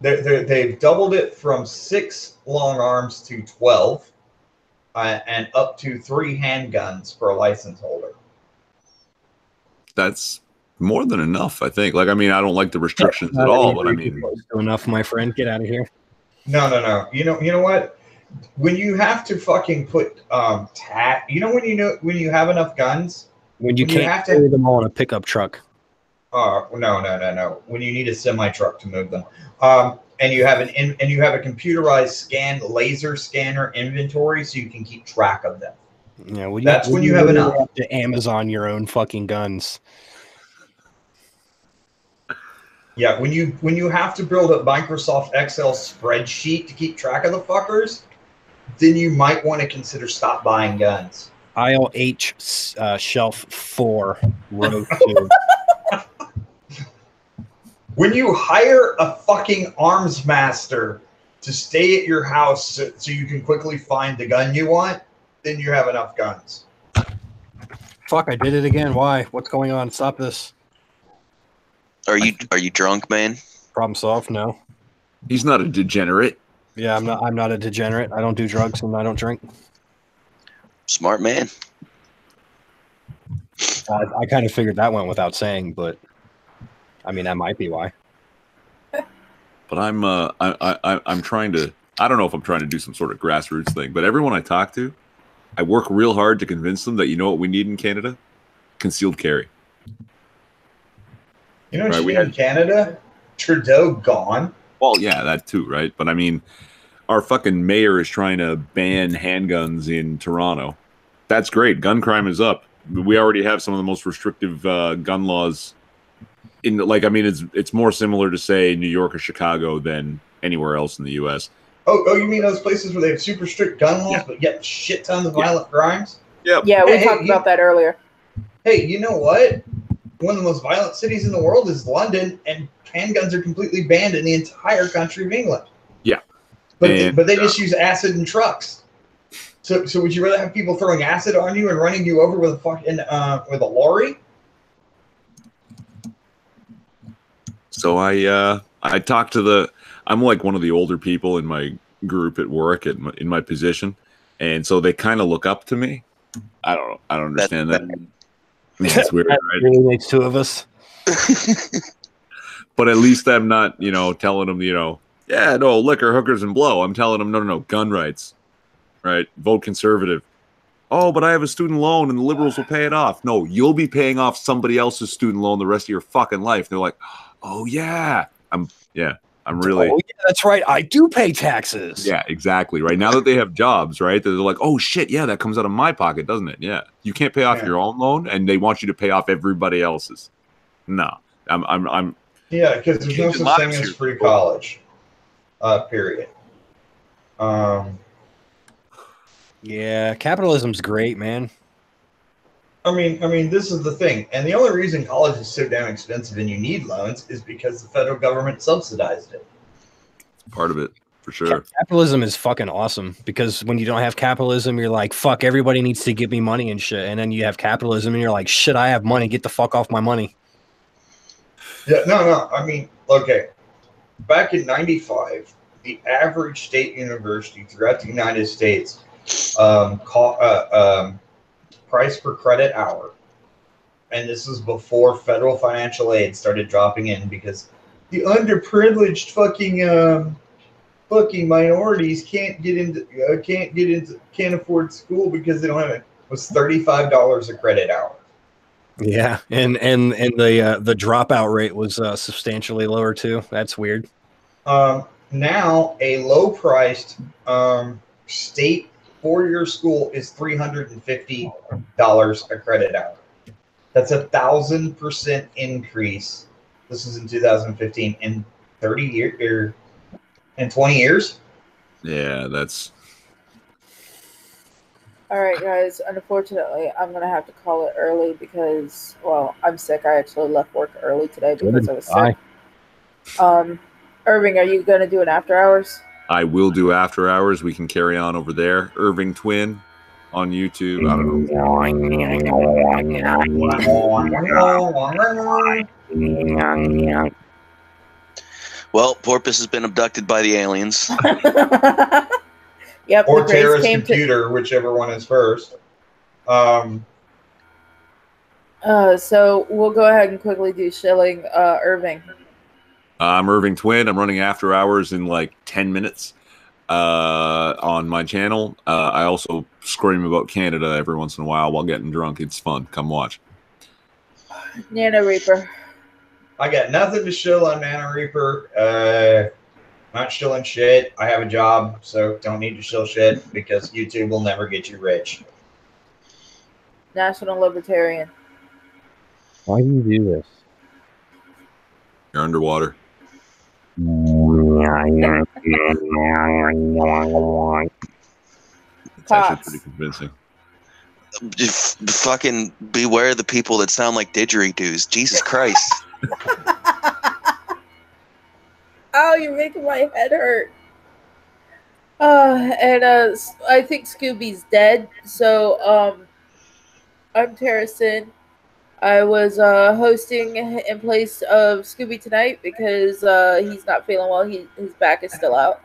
They've doubled it from 6 long arms to 12, and up to 3 handguns for a license holder. That's more than enough, I think. Like, I mean, I don't like the restrictions at all, but I mean, enough, my friend. Get out of here. No. You know what? When you have to fucking put when you have enough guns, when you can't carry them all in a pickup truck. No. When you need a semi truck to move them, and you have a computerized laser scanner inventory, so you can keep track of them. Yeah, when you have enough to Amazon your own fucking guns. Yeah, when you have to build a Microsoft Excel spreadsheet to keep track of the fuckers, then you might want to consider stop buying guns. Aisle H, shelf 4, row 2. When you hire a fucking arms master to stay at your house so you can quickly find the gun you want, then you have enough guns. Fuck, I did it again. Why? What's going on? Stop this. Are you drunk, man? Problem solved. No. He's not a degenerate. Yeah, I'm not a degenerate. I don't do drugs and I don't drink. Smart man. I kind of figured that went without saying, but I mean that might be why. But I'm trying to. I don't know if I'm trying to do some sort of grassroots thing, but everyone I talk to, I work real hard to convince them that you know what we need in Canada? Concealed carry. You know what in Canada? Trudeau gone. Well, yeah, that too, right? But I mean, our fucking mayor is trying to ban handguns in Toronto. That's great. Gun crime is up. We already have some of the most restrictive gun laws. It's more similar to say New York or Chicago than anywhere else in the U.S. Oh, you mean those places where they have super strict gun laws, but yet shit tons of violent crimes? Yep. Yeah, we talked about that earlier. Hey, you know what? One of the most violent cities in the world is London, and handguns are completely banned in the entire country of England. Yeah. But they just use acid in trucks. So would you rather have people throwing acid on you and running you over with a lorry? So I talked to I'm like one of the older people in my group at work in my position, and so they kind of look up to me. I don't understand that. It's weird, right? Really makes two of us. But at least I'm not, telling them, yeah, no, liquor, hookers, and blow. I'm telling them, no, gun rights, right? Vote conservative. Oh, but I have a student loan and the liberals will pay it off. No, you'll be paying off somebody else's student loan the rest of your fucking life. They're like, oh yeah, I'm really. Oh yeah, that's right. I do pay taxes. Yeah, exactly. Right now that they have jobs, right? They're like, oh shit, yeah, that comes out of my pocket, doesn't it? Yeah, you can't pay off your own loan, and they want you to pay off everybody else's. No, I'm. Yeah, because there's no such thing as free college. Period. Yeah, capitalism's great, man. I mean, this is the thing, and the only reason college is so damn expensive and you need loans is because the federal government subsidized it. Part of it, for sure. Capitalism is fucking awesome because when you don't have capitalism, you're like, fuck, everybody needs to give me money and shit. And then you have capitalism and you're like, shit, I have money. Get the fuck off my money. Yeah, no. I mean, okay. Back in '95, the average state university throughout the United States price per credit hour, and this was before federal financial aid started dropping in because the underprivileged fucking minorities can't afford school because they don't have it. Was $35 a credit hour. Yeah, and the dropout rate was substantially lower too. That's weird. Now a low-priced state four-year school is $350 a credit hour. That's 1,000% increase. This is in 2015 in 30 years or in 20 years. Yeah, that's. All right, guys. Unfortunately, I'm gonna have to call it early because, well, I'm sick. I actually left work early today because I was sick. Irving, are you gonna do an after hours? I will do after hours. We can carry on over there. Irving Twin on YouTube. I don't know. Well, Porpoise has been abducted by the aliens. Yep. Or terrorist computer, whichever one is first. So we'll go ahead and quickly do Shilling. Irving. I'm Irving Twin. I'm running after hours in like 10 minutes on my channel. I also scream about Canada every once in a while getting drunk. It's fun. Come watch. Nana Reaper. I got nothing to shill on Nana Reaper. Not shilling shit. I have a job, so don't need to shill shit because YouTube will never get you rich. National Libertarian. Why do you do this? You're underwater. It's actually pretty convincing. Fucking beware the people that sound like didgeridoos. Jesus Christ. Oh, you're making my head hurt. And I think Scooby's dead. So I'm Terracin. I was hosting in place of Scooby tonight because he's not feeling well. His back is still out.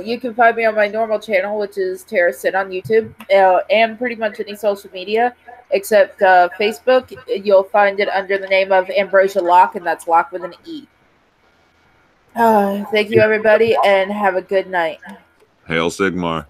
You can find me on my normal channel, which is Terracin on YouTube, and pretty much any social media except Facebook. You'll find it under the name of Ambrosia Locke, and that's Locke with an E. Thank you, everybody, and have a good night. Hail Sigmar.